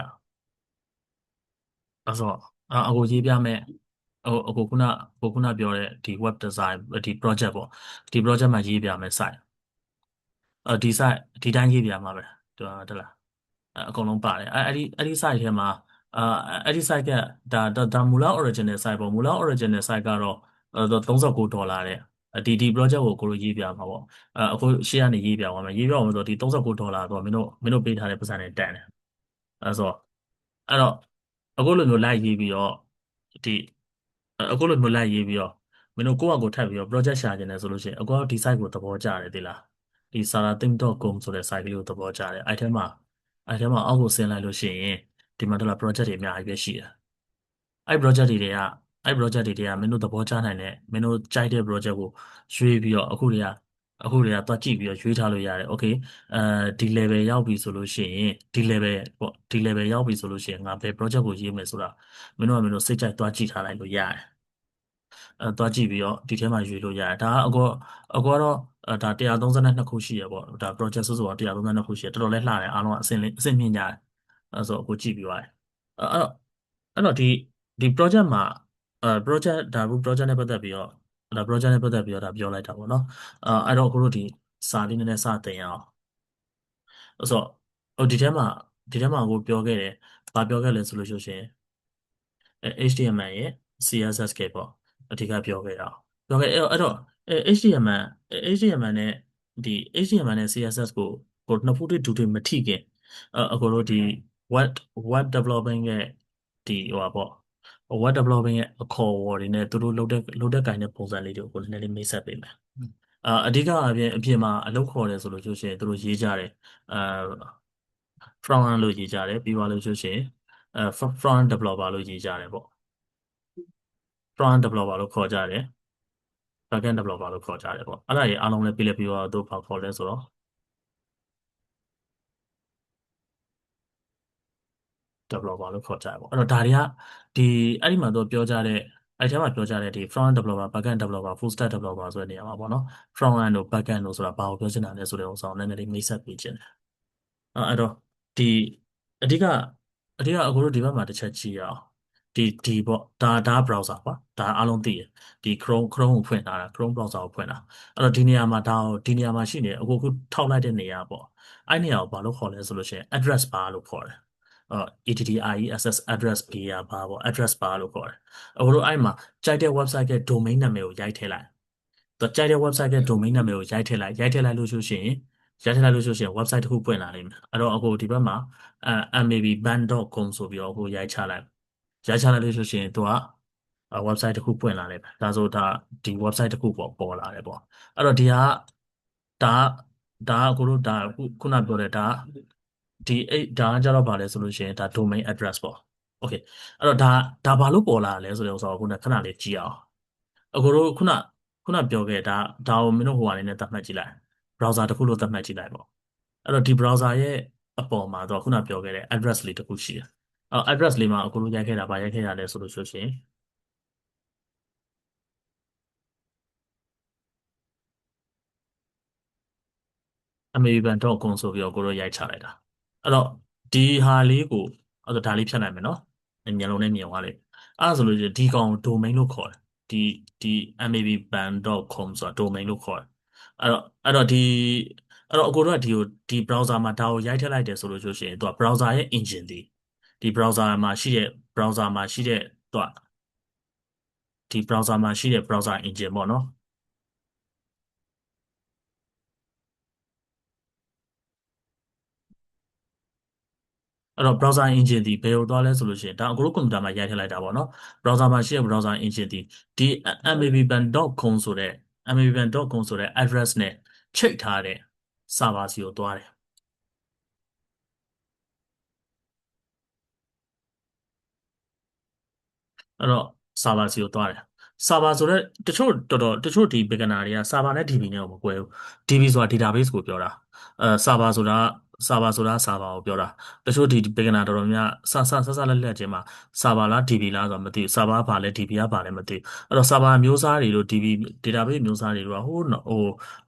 အဲ့ဆိုအကိုရေးပြမယ်အကိုခုနပြောတဲ့ဒီ web design ဒီ project ပေါ့ဒီ project မှာရေးပြမယ် site ဒီ site ဒီတိုင်းရေးပြမှာပဲဟုတ်လားအကုန်လုံးပါတယ်အဲ့ဒီ site ထဲမှာအာအဲ့ဒီ site ကဒါမူလ original site ပေါ့မူလ original site ကတော့$39တဲ့ဒီ project ကိုကိုလိုရေးပြမှာပေါ့အခုရှေ့ကနေရေးပြသွားမယ်ရေးပြအောင်ဆိုတော့ဒီ$39တော့မင်းတို့ပေးထားတဲ့ပတ်စံနဲ့တန်တယ်အဲ့ဆိုအဲ့တော့အခုလိုမျိုးလိုက်ရေးပြီးတော့ဒီအခုလိုမျိုးလိုက်ရေးပြီးတော့မင်းတို့ကိုယ့်အကိုထပ်ပြီးတော့ project ရှာကျင်တယ်ဆိုလို့ရှိရင်အကောဒီ site ကိုသဘောကျတယ်ဒီလားဒီ sarathim.com ဆိုတဲ့ site ကလေးကိုသဘောကျတယ်အဲ့ထဲမှာအောက်ကိုဆင်းလိုက်လို့ရှိရင်ဒီမှာတော့ project တွေအများကြီးပဲရှိတယ်အဲ့ project တွေကမင်းတို့သဘောကျနိုင်တဲ့မင်းတို့ကြိုက်တဲ့ project ကိုရွေးပြီးတော့အခုတွေကသွားကြည့်ပြီးတော့ရွေးထားလို့ရတယ် okay ဒီ level ရောက်ပြီဆိုလို့ရှိရင်ဒီ level ပေါ့ဒီ level ရောက်ပြီဆိုလို့ရှိရင်ငါဘယ် project ကိုရေးမယ်ဆိုတာမင်းတို့စိတ်ကြိုက်သွားကြည့်ထားလိုက်လို့ရတယ်သွားကြည့်ပြီးတော့ဒီထဲမှာရွေးလို့ရတယ်ဒါကအကောကတော့ဒါ132ခုရှိရပေါ့ဒါ project ဆိုတော့132ခုရှိရတော်တော်လေးလှတယ်အားလုံးအဆင့်မြင့်ကြတယ်အဲဆိုအခုကြည့်ပြီးသွားတယ်အဲ့တော့ဒီ project မှာproject ဒါဘူး project နဲ့ပတ်သက်ပြီးတော့ဒါ project နဲ့ပတ်သက်ပြီးတော့ဒါပြောလိုက်တာပေါ့နော်အဲ့တော့အခုတို့ဒီစာလေးနည်းနည်းစတင်ရအောင်အဲ့ဆိုဟိုဒီထဲမှာကိုပြောခဲ့တယ်ဘာပြောခဲ့လဲဆိုလို့ရှိရင် HTML ရဲ့ CSS ကပေါ့အဓိကပြောခဲ့တာပြောခဲ့အဲ့တော့HTML HTML နဲ့ဒီ HTML နဲ့ CSS ကိုနှစ်ဖူးတူမထိခင်အခုတို့ဒီ web web developing ရဲ့ဒီဟိုပါပေါ့ web developing ရဲ့အခေါ်အဝေါ်တွေနဲ့သူတို့လုပ်တဲ့ကိုင်တဲ့ပုံစံလေးတွေကိုနည်းနည်းလေးမိတ်ဆက်ပေးမယ်အဓိကအပြင်မှာအလုပ်ခေါ်တယ်ဆိုလို့ရှိရင်သူတို့ရေးကြတယ်အာ front end လို့ရေးကြတယ်ပြီးသွားလို့ရှိရင်front end developer လို့ရေးကြတယ်ပေါ့ front end developer လို့ခေါ်ကြတယ် back end developer လို့ခေါ်ကြတယ်ပေါ့အဲ့ဒါကြီးအားလုံးလည်းပြီးတော့သူဘာခေါ်လဲဆိုတော့ developer လို့ခေါ်ကြတယ်ပေါ့အဲ့တော့ဒါတွေကဒီအဲ့ဒီမှာတော့ပြောကြတဲ့အဲ့ထဲမှာပြောကြတဲ့ဒီ front end developer back end developer full stack developer ဆိုတဲ့နေရာမှာပေါ့နော် front end တို့ back end တို့ဆိုတာဘာကိုပြောချင်တာလဲဆိုတဲ့ဥစ္စာကိုနည်းနည်းလေးမိတ်ဆက်ပေးခြင်းတယ်အဲ့တော့ဒီအဓိကအဓိကအခုတို့ဒီဘက်မှာတစ်ချက်ကြည့်ရအောင်ဒီပေါ့ဒါ browser ပါဒါအားလုံးသိတယ်ဒီ Chrome ကိုဖွင့်ထားတာ Chrome browser ကိုဖွင့်တာအဲ့တော့ဒီနေရာမှာဒီနေရာမှာရှိနေအခုထောက်လိုက်တဲ့နေရာပေါ့အဲ့နေရာကိုဘာလို့ခေါ်လဲဆိုလို့ရှိရင် address bar လို့ခေါ်တယ်address address bar ပေါ့ address bar လို့ခေါ်တယ်အခုတို့အဲ့မှာကြိုက်တဲ့ website ရဲ့ domain နာမည်ကိုရိုက်ထည့်လိုက်တော့ကြိုက်တဲ့ website ရဲ့ domain နာမည်ကိုရိုက်ထည့်လိုက်လို့ရှိရင် website တစ်ခုပွင့်လာလိမ့်မယ်အဲ့တော့အခုဒီဘက်မှာmabban.com ဆိုပြီးတော့အခုရိုက်ချလိုက်လို့ရှိရင်သူကwebsite တစ်ခုပွင့်လာလိမ့်မယ်ဒါဒီ website တစ်ခုပေါ်လာတယ်ပေါ့အဲ့တော့ဒါဒါကအခုတို့ဒါခုနပြောတဲ့ဒါကကြတော့ဗာလဲဆိုလို့ရှိရင်ဒါ domain address ပေါ့ okay အဲ့တော့ဒါဘာလို့ပေါ်လာလဲဆိုတဲ့ဥစ္စာကိုခုနခဏလေးကြည့်အောင်အခုတို့ခုနပြောခဲ့ဒါကိုမင်းတို့ဟိုအနေနဲ့သတ်မှတ်ကြည့်လိုက် browser တစ်ခုလို့သတ်မှတ်ကြည့်လိုက်ပေါ့အဲ့တော့ဒီ browser ရဲ့အပေါ်မှာတော့ခုနပြောခဲ့တဲ့ address လေးတစ်ခုရှိတယ်address လေးမှာအခုတို့ရိုက်ခဲ့တာဗာရိုက်ခဲ့ရလဲဆိုလို့ရှိရင် american.com ဆိုပြီးတော့ကိုတို့ရိုက်ချလိုက်တာအဲ့တော့ဒီဟာလေးကိုအဲ့တော့ဒါလေးဖြတ်နိုင်မယ်နော်မျက်လုံးနဲ့မြင်သွားလိမ့်အဲ့ဒါဆိုလို့ရှိရင်ဒီကောင် domain လို့ခေါ်တယ်ဒီ american.com ဆိုတာ domain လို့ခေါ်တယ်အဲ့တော့အကိုတို့ကဒီ browser မှာဒါကိုရိုက်ထည့်လိုက်တယ်ဆိုလို့ရှိရင်သူက browser ရဲ့ engine ဒီ browser မှာရှိတဲ့သူကဒီ browser မှာရှိတဲ့ browser engine ပေါ့နော်အဲ့တော့ browser engine ဒီဘယ်လိုသွားလဲဆိုလို့ရှိရင်ဒါအကိုတို့ကွန်ပျူတာမှာရိုက်ထည့်လိုက်တာပေါ့နော် browser မှာရှိတဲ့ browser engine ဒီ mabban.com ဆိုတဲ့ mabban.com ဆိုတဲ့ address နဲ့ချိတ်ထားတဲ့ server စီကိုသွားတယ် အဲ့တော့ server စီကိုသွားတယ် server ဆိုတော့တချို့တော်တော်တချို့ဒီ beginner တွေက server နဲ့ DB နဲ့ကိုမကွဲဘူး DB ဆိုတာ database ကိုပြောတာserver ဆိုတာ server ကိုပြောတာတချို့ဒီ beginner တော်တော်များဆလက်လက်ချင်းမှာ server လား DB လားဆိုတော့မသိဘူး server ကဘာလဲ DB ကဘာလဲမသိဘူးအဲ့တော့ server မျိုးစားတွေတို့ DB database မျိုးစားတွေတို့က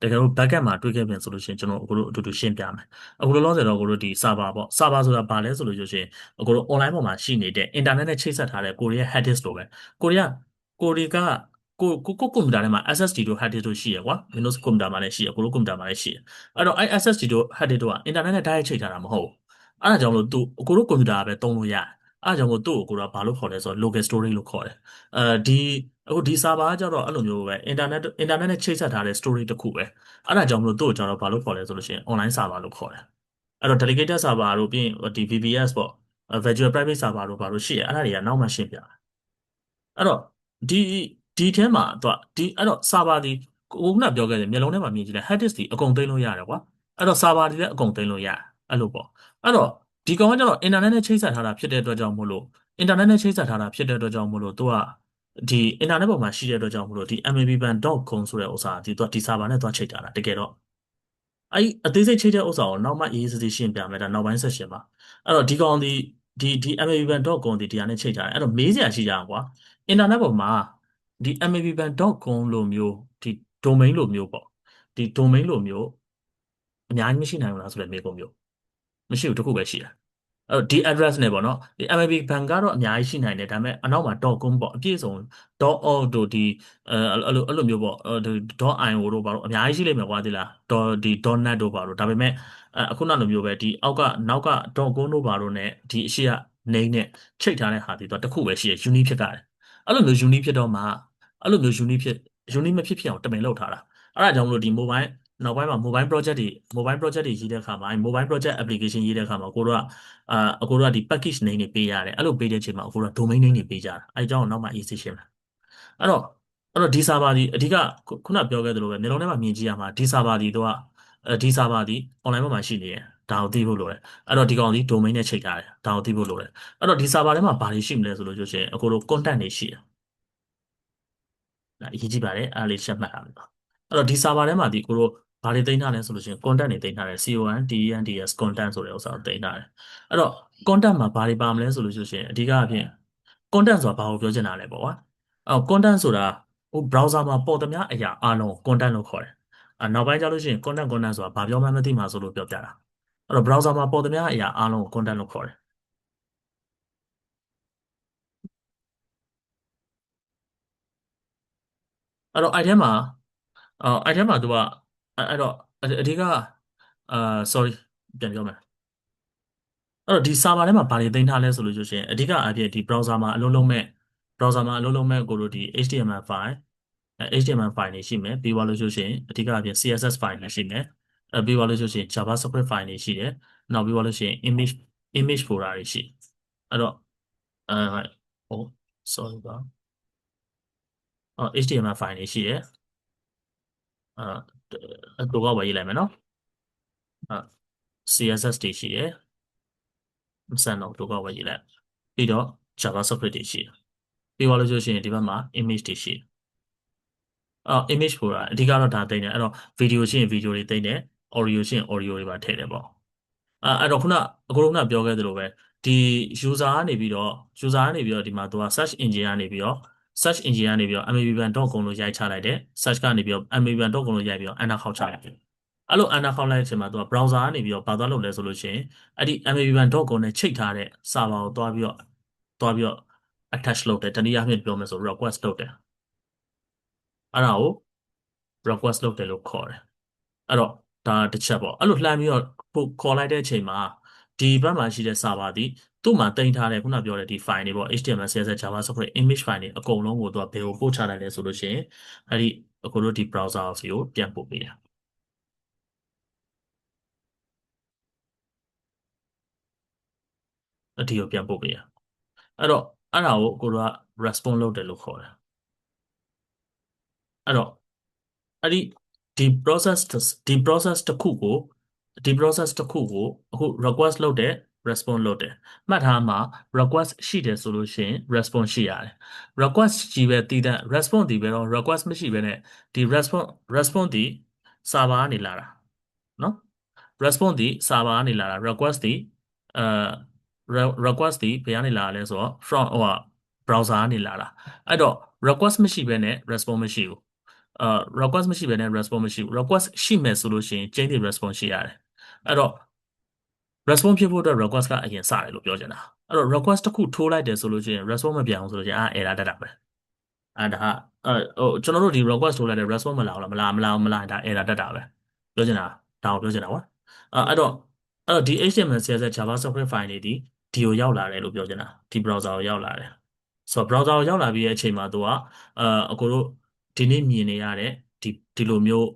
တကယ်လို့ backend မှာတွေ့ခဲ့ပြန်ဆိုလို့ရှိရင်ကျွန်တော်အခုတို့အတူတူရှင်းပြမယ်အခုလောလောဆယ်တော့အခုတို့ဒီ server ပေါ့ server ဆိုတာဘာလဲဆိုလို့ရှိရင် ကိုလို online ပေါ်မှာရှိနေတဲ့ internet နဲ့ချိတ်ဆက်ထားတဲ့ကိုရီးယား hard disk လိုပဲကိုရီးယားကိုရီးကကိုကွန်ပျူတာထဲမှာ SSD တို့ hard disk တို့ရှိရကွာ Windows ကွန်ပျူတာမှာလည်းရှိရကိုလိုကွန်ပျူတာမှာလည်းရှိရအဲ့တော့အဲ့ SSD တို့ hard disk တို့က internet နဲ့ direct ချိတ်ထားတာမဟုတ်ဘူးအဲ့ဒါကြောင့်မလို့သူကိုလိုကွန်ပျူတာပဲသုံးလို့ရတယ်အဲ့ဒါကြောင့်မို့သူ့ကိုကိုလိုကဘာလို့ခေါ်လဲဆိုတော့ local storage လို့ခေါ်တယ်ဒီအခုဒီ server ကကြတော့အဲ့လိုမျိုးပဲ internet နဲ့ချိတ်ဆက်ထားတဲ့ storage တစ်ခုပဲအဲ့ဒါကြောင့်မလို့သူ့ကိုကျတော့ဘာလို့ခေါ်လဲဆိုလို့ရှိရင် online server လို့ခေါ်တယ်အဲ့တော့ dedicated server တို့ပြီးရင်ဒီ VPS ပေါ့ virtual private server တို့ဘာလို့ရှိရအဲ့ဒါတွေကနောက်မှရှင်းပြအဲ့တော့ဒီဒီထဲမှာသူကဒီအဲ့တော့ server ဒီကိုခုနပြောခဲ့တယ်မျက်လုံးထဲမှာမြင်ကြည့်တယ် hard disk ဒီအကုန်သိမ်းလို့ရတယ်ကွာအဲ့တော့ server ဒီလည်းအကုန်သိမ်းလို့ရတယ်အဲ့လိုပေါ့အဲ့တော့ဒီကောင်ကကျတော့ internet နဲ့ချိတ်ဆက်ထားတာဖြစ်တဲ့အတွက်ကြောင့်မို့လို့ internet နဲ့ချိတ်ဆက်ထားတာဖြစ်တဲ့အတွက်ကြောင့်မို့လို့သူကဒီ internet ပေါ်မှာရှိတဲ့အတွက်ကြောင့်မို့လို့ဒီ mabban.com ဆိုတဲ့ဥစ္စာဒီသူကဒီ server နဲ့သွားချိတ်ထားတာတကယ်တော့ အဲ့အသေးစိတ်ချိတ်တဲ့ဥစ္စာကိုနောက်မှအေးအေးဆေးဆေးရှင်းပြမယ်ဒါနောက်ပိုင်းဆက်ရှင်ပါအဲ့တော့ဒီကောင်ဒီ mabban.com ဒီတရားနဲ့ချိတ်ထားတယ်အဲ့တော့မေးစရာရှိကြအောင်ကွာအင်တာနက်ပေါ်မှာဒီ mabban.com လိုမျိုးဒီ domain လိုမျိုးပေါ့ဒီ domain လိုမျိုးအများကြီးမရှိနိုင်ဘူးလားဆိုတဲ့မေးခွန်းမျိုးမရှိဘူးတစ်ခုပဲရှိတာအဲ့တော့ဒီ address နဲ့ပေါ့နော်ဒီ MAB Bank ကတော့အများကြီးရှိနိုင်တယ်ဒါပေမဲ့အနောက်မှာ .com ပေါ့အပြည့်စုံ .org တို့ဒီအဲ့လိုမျိုးပေါ့ဒီ .io တို့ဘာလို့အများကြီးရှိလိမ့်မယ်ကွာဒီလားဒီ .net တို့ဘာလို့ဒါပေမဲ့အခုနောက်လိုမျိုးပဲဒီအောက်ကနောက်က .com တို့ဘာလို့ ਨੇ ဒီအရှိက name နဲ့ချိတ်ထားတဲ့ဟာဒီတော့တစ်ခုပဲရှိရ unique ဖြစ်ကြတယ်အဲ့လိုမျိုး unique ဖြစ်တော့မှအဲ့လိုမျိုး unique မဖြစ်အောင်တမင်လုပ်ထားတာအဲ့ဒါကြောင့်မလို့ဒီ mobile နောက်ပိုင်းမှာ mobile project တွေရေးတဲ့အခါမှာ mobile project application ရေးတဲ့အခါမှာကိုတို့ကအကိုတို့ကဒီ package name တွေပေးရတယ်အဲ့လိုပေးတဲ့အချိန်မှာအကိုတို့က domain name တွေပေးကြတာအဲ့အကြောင်းကိုနောက်မှ easy ရှင်းမယ်အဲ့တော့ဒီ server ဒီအဓိကခုနပြောခဲ့သလိုပဲမျိုးလုံးထဲမှာမြင်ကြည့်ရမှာဒီ server ဒီတော့ဒီ server ဒီ online ပေါ်မှာရှိနေတယ်ဒါကိုသိဖို့လိုတယ်အဲ့တော့ဒီကောင်ဒီ domain နဲ့ချိန်ထားတယ်ဒါကိုသိဖို့လိုတယ်အဲ့တော့ဒီ server ထဲမှာဘာတွေရှိမလဲဆိုလို့ရှိရင်အကိုတို့ content တွေရှိတယ်ဒါအရေးကြီးပါတယ်အားလေးချက်မှတ်ထားပါအဲ့တော့ဒီ server ထဲမှာဒီကိုတို့ဘာတွေတင်ထားလဲဆိုလို့ရှိရင် content တွေတင်ထားတယ် content content ဆိုတဲ့ဥစ္စာကိုတင်ထားတယ်အဲ့တော့ content မှာဘာတွေပါမလဲဆိုလို့ရှိရင်အဓိကအဖြစ် content ဆိုတာဘာကိုပြောချင်တာလဲပေါ့ကွာcontent ဆိုတာဟို browser မှာပေါ်သမျှအရာအားလုံး content လို့ခေါ်တယ်နောက်ပိုင်းကျလို့ရှိရင် content ဆိုတာဘာပြောမှန်းမသိမှာဆိုလို့ပြောပြတာအဲ့တော့ browser မှာပေါ်သမျှအရာအားလုံးကို content လို့ခေါ်တယ်အဲ့တော့အဲ့ထဲမှာသူကအဲ့တော့အဓိကအာ sorry ပြန်ပြောမယ် အဲ့တော့ဒီ server ထဲမှာဘာတွေသိမ်းထားလဲဆိုလို့ရှိရင်အဓိကအဖြစ်ဒီ browser မှာအလုံးလုံးမဲ့ကိုလိုဒီ HTML file HTML file တွေရှိမယ်ပြီးသွားလို့ရှိရင်အဓိကအဖြစ် CSS file တွေရှိမယ်ပြီးသွားလို့ရှိရင် JavaScript file တွေရှိတယ်နောက်ပြီးသွားလို့ရှိရင် image folder တွေရှိအဲ့တော့အဲဟို sorry ပါHTML file တွေရှိတယ်တို့ကဝယ်ရေးလိုက်မယ်နော်အဲ CSS တွေရှိတယ်မစံတော့တို့ကဝယ်ရေးလိုက်ပြီးတော့ JavaScript တွေရှိတယ်ပြီးသွားလို့ရှိရင်ဒီဘက်မှာ image တွေရှိတယ်image ဆိုတာအဓိကတော့ဒါသိနေတယ်အဲ့တော့ video ရှိရင် video တွေသိနေတယ် audio ရှိရင် audio တွေပါထည့်တယ်ပေါ့အဲ့တော့အခုခုနပြောခဲ့သလိုပဲဒီ user ကနေပြီးတော့ဒီမှာသူက search engine ကနေပြီးတော့ mabban.com လို့ရိုက်ချလိုက်တယ် search ကနေပြီးတော့ mabban.com လို့ရိုက်ပြီးတော့ enter ခေါက်ချလိုက်တယ်အဲ့လို enter ခေါက်လိုက်တဲ့အချိန်မှာသူက browser ကနေပြီးတော့ဘာသွားလုပ်လဲဆိုလို့ရှိရင်အဲ့ဒီ mabban.com နဲ့ချိတ်ထားတဲ့ server ကိုသွားပြီးတော့ attach လုပ်တယ်တနည်းအားဖြင့်ပြောမယ်ဆို request လုပ်တယ်အဲ့ဒါကို request လုပ်တယ်လို့ခေါ်တယ်အဲ့တော့ဒါတစ်ချက်ပေါ့အဲ့လိုလှမ်းပြီးတော့ခေါ်လိုက်တဲ့အချိန်မှာဒီဘက်မှာရှိတဲ့ server ဒီသူ့မှာတင်ထားတဲ့ခုနပြောတဲ့ဒီ file တွေပေါ့ HTML CSS JavaScript image file တွေအကုန်လုံးကိုသူကဘယ်ကိုပို့ချလိုက်လဲဆိုလို့ရှိရင်အဲ့ဒီအခုတို့ဒီ browser ကိုပြန်ပို့ပေးတယ်အဒီကိုပြန်ပို့ပေးတယ်အဲ့တော့အဲ့ဒါကိုကိုတို့က response လုပ်တယ်လို့ခေါ်တယ်အဲ့တော့အဲ့ဒီဒီ process ဒီ process တစ်ခုကိုအခု request လုပ်တယ် response လုပ်တယ်မှတ်ထားမှာ request ရှိတယ်ဆိုလို့ရှိရင် response ရှိရတယ် request ကြီးပဲတည်တဲ့ response ဒီပဲတော့ request မရှိဘဲနဲ့ဒီ response ဒီ server ကနေလာတာနော် response ဒီ server ကနေလာတာ request ဒီအဲ request ဒီဘယ်ကနေလာလဲဆိုတော့ from ဟို browser ကနေလာတာအဲ့တော့ request မရှိဘဲနဲ့ response မရှိဘူးrequest မရှိဘဲနဲ့ response မရှိဘူး request ရှိမယ်ဆိုလို့ရှိရင် chain တွေ response ရှိရတယ်အဲ့တော့ response ဖြစ်ဖို့အတွက် request ကအရင်စတယ်လို့ပြောချင်တာအဲ့တော့ request တစ်ခုထိုးလိုက်တယ်ဆိုလို့ရှိရင် response မပြန်အောင်ဆိုလို့ရှိရင်error တက်တာပဲဒါကျွန်တော်တို့ဒီ request ထိုးလိုက်တဲ့ response မလာဘူးလားမလာဒါ error တက်တာပဲပြောချင်တာဒါကိုပြောချင်တာကွာအဲ့တော့ဒီ HTML CSS JavaScript file တွေဒီကိုရောက်လာတယ်လို့ပြောချင်တာဒီ browser ကိုရောက်လာတယ်ဆိုတော့ browser ကိုရောက်လာပြီးတဲ့အချိန်မှာသူကအကိုတို့ဒီနေ့မြင်နေရတဲ့ဒီလိုမျိုး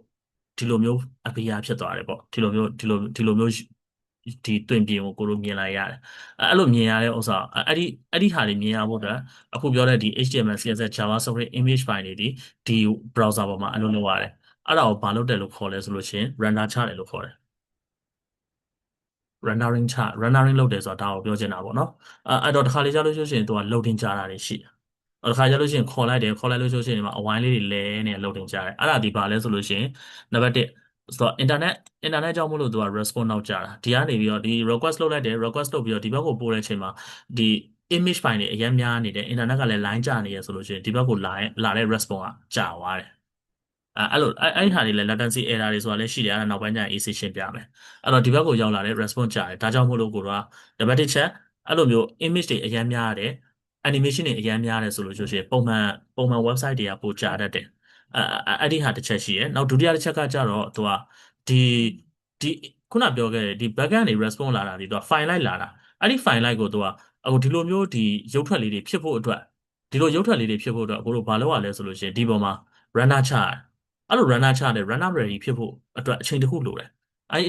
အပီယာဖြစ်သွားတယ်ပေါ့ဒီလိုမျိုးဒီတွင်ပြင်ကိုကိုတို့မြင်လိုက်ရတယ်အဲ့လိုမြင်ရတဲ့ဥစ္စာအဲ့ဒီဟာတွေမြင်ရဖို့အတွက်အခုပြောတဲ့ဒီ HTML CSS JavaScript image file တွေဒီ browser ပေါ်မှာအလုပ်လုပ်ရတယ်အဲ့ဒါကိုဘာလုပ်တယ်လို့ခေါ်လဲဆိုလို့ရှိရင် render ချတယ်လို့ခေါ်တယ် rendering လုပ်တယ်ဆိုတာဒါကိုပြောချင်တာပေါ့နော်အဲ့တော့တစ်ခါလေကြာလို့ရှိရင်သူက loading ကြာတာတွေရှိတယ်တစ်ခါကြာလို့ရှိရင်ခေါ်လိုက်လို့ရှိရင်ဒီမှာအဝိုင်းလေးတွေလဲနေ loading ကြာတယ်အဲ့ဒါဒီဘာလဲဆိုလို့ရှိရင်နံပါတ်1ဆိုတော့ internet ကြောင့်မို့လို့သူက response နောက်ကြာတာဒီကနေပြီးတော့ဒီ request လုပ်လိုက်တယ် request လုပ်ပြီးတော့ဒီဘက်ကိုပို့တဲ့အချိန်မှာဒီ image file တွေအများများနေတယ် internet ကလည်း line ကြာနေရဆိုလို့ရှိရင်ဒီဘက်ကိုလာတဲ့ response ကကြာသွားတယ်အဲ့ဟာတွေလည်း latency error တွေဆိုတာလည်းရှိတယ်အဲ့ဒါနောက်ပိုင်းကျရင် AC ရှင်းပြမယ်အဲ့တော့ဒီဘက်ကိုရောက်လာတဲ့ response ကြာတယ်ဒါကြောင့်မို့လို့ကိုတော့နံပါတ်1ချက်အဲ့လိုမျိုး image တွေအများများရတယ် animation တွေအများများတယ်ဆိုလို့ရှိရင်ပုံမှန် website တွေကပိုကြာတတ်တယ်အဲ့ဒီဟာတစ်ချက်ရှိရယ်နောက်ဒုတိယတစ်ချက်ကကြတော့သူကဒီဒီခုနပြောခဲ့တဲ့ဒီ backend တွေ response လာတာဒီသူက file လိုက်လာတာအဲ့ဒီ file လိုက်ကိုသူကအခုဒီလိုမျိုးဒီရုပ်ထွက်လေးတွေဖြစ်ဖို့အတွက်ဒီလိုရုပ်ထွက်လေးတွေဖြစ်ဖို့အတွက်အခုတို့ဘာလုပ်ရလဲဆိုလို့ရှိရင်ဒီပေါ်မှာ runner ချရတယ်အဲ့လို runner ချတယ် runner ready ဖြစ်ဖို့အတွက်အချိန်တစ်ခုလိုတယ်အဲ့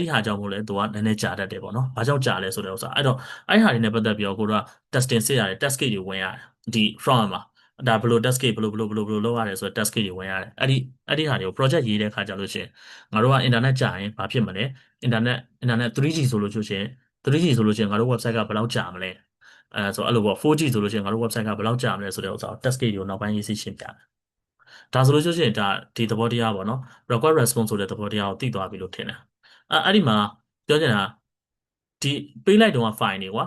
ဒီဟာကြောင့်မို့လဲသူကနည်းနည်းကြာတတ်တယ်ပေါ့နော်။ဘာကြောင့်ကြာလဲဆိုတဲ့ဥစ္စာအဲ့တော့အဲ့ဒီဟာတွေနဲ့ပတ်သက်ပြီးတော့ကိုတို့က testing စစ်ရတယ် test case တွေဝင်ရတယ်ဒီ front မှာဒါဘယ်လို test case ဘယ်လိုလုပ်ရတယ်ဆိုတော့ test case တွေဝင်ရတယ်အဲ့ဒီဟာတွေကို project ရေးတဲ့အခါကျလို့ရှိရင်ငါတို့က internet ကြာရင်ဘာဖြစ်မလဲ internet 3G ဆိုလို့ရှိရင် 3G ဆိုလို့ရှိရင်ငါတို့ website ကဘယ်လောက်ကြာမလဲဆိုအဲ့လိုပေါ့ 4G ဆိုလို့ရှိရင်ငါတို့ website ကဘယ်လောက်ကြာမလဲဆိုတဲ့ဥစ္စာကို test case တွေကိုနောက်ပိုင်းရေးစီရှင်းပြတယ်ဒါဆိုလို့ရှိရင်ဒါဒီသဘောတရားပေါ့နော် request response ဆိုတဲ့သဘောတရားကိုသိသွားပြီလို့ထင်တယ်အဲ့ဒီမှာပြောချင်တာဒီပေးလိုက်တော့ file တွေကွာ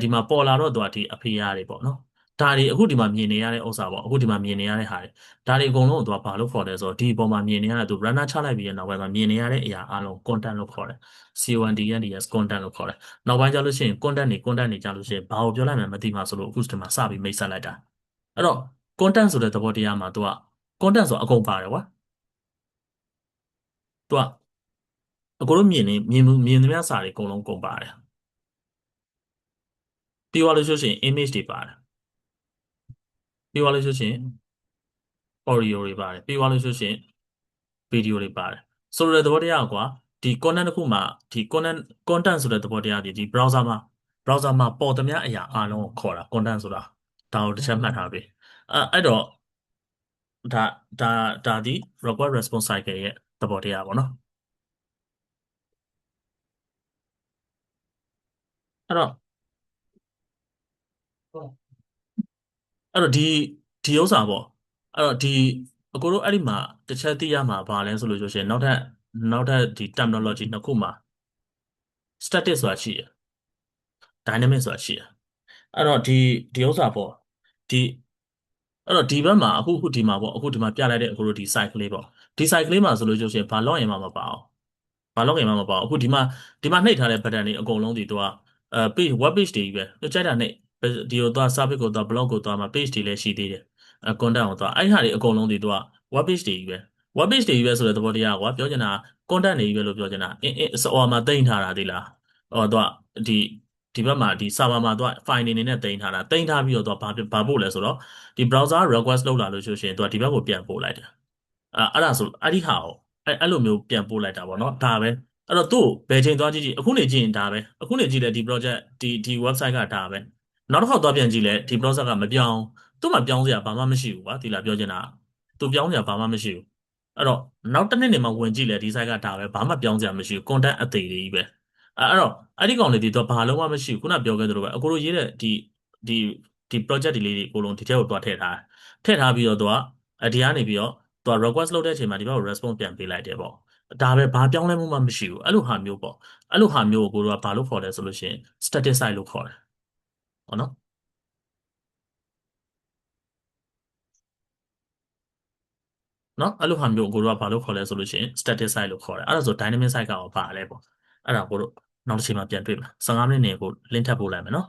ဒီမှာပေါ်လာတော့သူကဒီအဖေရတွေပေါ့နော်ဒါတွေအခုဒီမှာမြင်နေရတဲ့ဥစ္စာပေါ့အခုဒီမှာမြင်နေရတဲ့ဟာတွေဒါတွေအကုန်လုံးကိုသူကဘာလို့ခေါ်လဲဆိုတော့ဒီအပေါ်မှာမြင်နေရတဲ့သူ runner ချလိုက်ပြီးတဲ့နောက်ပိုင်းမှာမြင်နေရတဲ့အရာအလုံး content လို့ခေါ်တယ် CONTNTS content လို့ခေါ်တယ်နောက်ပိုင်းကျလို့ရှိရင် content တွေကြလို့ရှိရင်ဘာကိုပြောလိုက်မှမသိမှဆိုလို့အခုဒီမှာစပြီးမိတ်ဆက်လိုက်တာအဲ့တော့ content ဆိုတဲ့သဘောတရားမှာသူက content ဆိုအကုန်ပါတယ်ကွာသူကအကိုတို့မြင်သမျှစာတွေအကုန်လုံးကုန်ပါတယ်ပြီးသွားလို့ရှိရင် image တွေပါတယ်ပြီးသွားလို့ရှိရင် audio တွေပါတယ်ပြီးသွားလို့ရှိရင် video တွေပါတယ်ဆိုလိုတဲ့သဘောတရားကွာဒီ content တစ်ခုမှာဒီ content ဆိုတဲ့သဘောတရားဒီ browser မှာပေါ်သမျှအရာအားလုံးကိုခေါ်တာ content ဆိုတာဒါကိုတစ်ချက်မှတ်ထားပြီအဲ့တော့ဒါဒါဒီ request response cycle ရဲ့သဘောတရားပေါ့နော်အဲ့တော့အဲ့တော့ဒီဥစ္စာပေါ့အဲ့တော့အကိုတို့အဲ့ဒီမှာတစ်ချက်သိရမှာဘာလဲဆိုလို့ရှိရင်နောက်ထပ်ဒီ terminology နှစ်ခုမှာ static ဆိုတာရှိတယ် dynamic ဆိုတာရှိတယ်အဲ့တော့ဒီဥစ္စာပေါ့ဒီအဲ့တော့ဒီဘက်မှာအခုဒီမှာပေါ့အခုဒီမှာပြလိုက်တဲ့အခုတို့ဒီ site ကလေးပေါ့ဒီ site ကလေးမှာဆိုလို့ရှိရင်ဘာ login မှမပါအောင်ဘာ login မှမပါအောင်အခုဒီမှာနှိပ်ထားတဲ့ button တွေအကုန်လုံးဒီသူကpage web page တွေကြီးပဲသူကြိုက်တာနှိပ်ဒီကိုသွား service ကိုသွား blog ကိုသွားမှာ page တွေလည်းရှိသေးတယ်content ကိုသွားအဲ့ဟာတွေအကုန်လုံးဒီသူက web page တွေကြီးပဲ web page တွေကြီးပဲဆိုတဲ့သဘောတရားကွာပြောချင်တာ content တွေကြီးပဲလို့ပြောချင်တာဟိုမှာတင်ထားတာဒီလားဟောသူကဒီဘက်မှာဒီ server မှာသူက file အနေနဲ့တင်ထားတာတင်ထားပြီးတော့သူကဘာပို့လဲဆိုတော့ဒီ browser request လုပ်လာလို့ရှိရင်သူကဒီဘက်ကိုပြန်ပို့လိုက်တယ်အဲ့ဒါဆိုအဲ့ဒီဟာကိုအဲ့လိုမျိုးပြန်ပို့လိုက်တာပေါ့နော်ဒါပဲအဲ့တော့သူ့ဘယ်ချိန်သွားကြည့်ကြည့်အခုနေကြည့်ရင်ဒါပဲအခုနေကြည့်လဲဒီ project ဒီ website ကဒါပဲနောက်တစ်ခေါက်သွားပြန်ကြည့်လဲဒီ browser ကမပြောင်းသူ့မှာပြောင်းစရာဘာမှမရှိဘူးကွာဒီလားပြောချင်တာသူပြောင်းစရာဘာမှမရှိဘူးအဲ့တော့နောက်တစ်နှစ်နေမှဝင်ကြည့်လဲဒီ site ကဒါပဲဘာမှပြောင်းစရာမရှိဘူး content အသေးလေးကြီးပဲ အဲ့တော့အဲ့ဒီကောင်လေးဒီတော့ဘာလုံးဝမရှိဘူးခုနပြောခဲ့သလိုပဲအကိုတို့ရေးတဲ့ဒီဒီ project တွေလေးတွေအကုန်လုံးဒီထဲကိုတွားထည့်ထားတယ်ထည့်ထားပြီးတော့သူကဒီကနေပြီးတော့သူက request လုပ်တဲ့အချိန်မှာဒီဘက်ကို response ပြန်ပေးလိုက်တယ်ပေါ့ဒါပဲဘာပြောင်းလဲမှုမှမရှိဘူးအဲ့လိုဟာမျိုးပေါ့အဲ့လိုဟာမျိုးကိုကိုတို့ကဘာလို့ခေါ်လဲဆိုလို့ရှိရင် static site လို့ခေါ်တယ်ဟုတ်နော်နော်အဲ့လိုဟာမျိုးကိုကိုတို့ကဘာလို့ခေါ်လဲဆိုလို့ရှိရင် static site လို့ခေါ်တယ်အဲ့ဒါဆို dynamic site ကရောပါလဲပေါ့အဲ့ဒါကိုတို့နောက်တစ်ချိန်မှာပြန်တွေ့မှာ15မိနစ်နေကို link ထပ်ပို့လိုက်မယ်နော်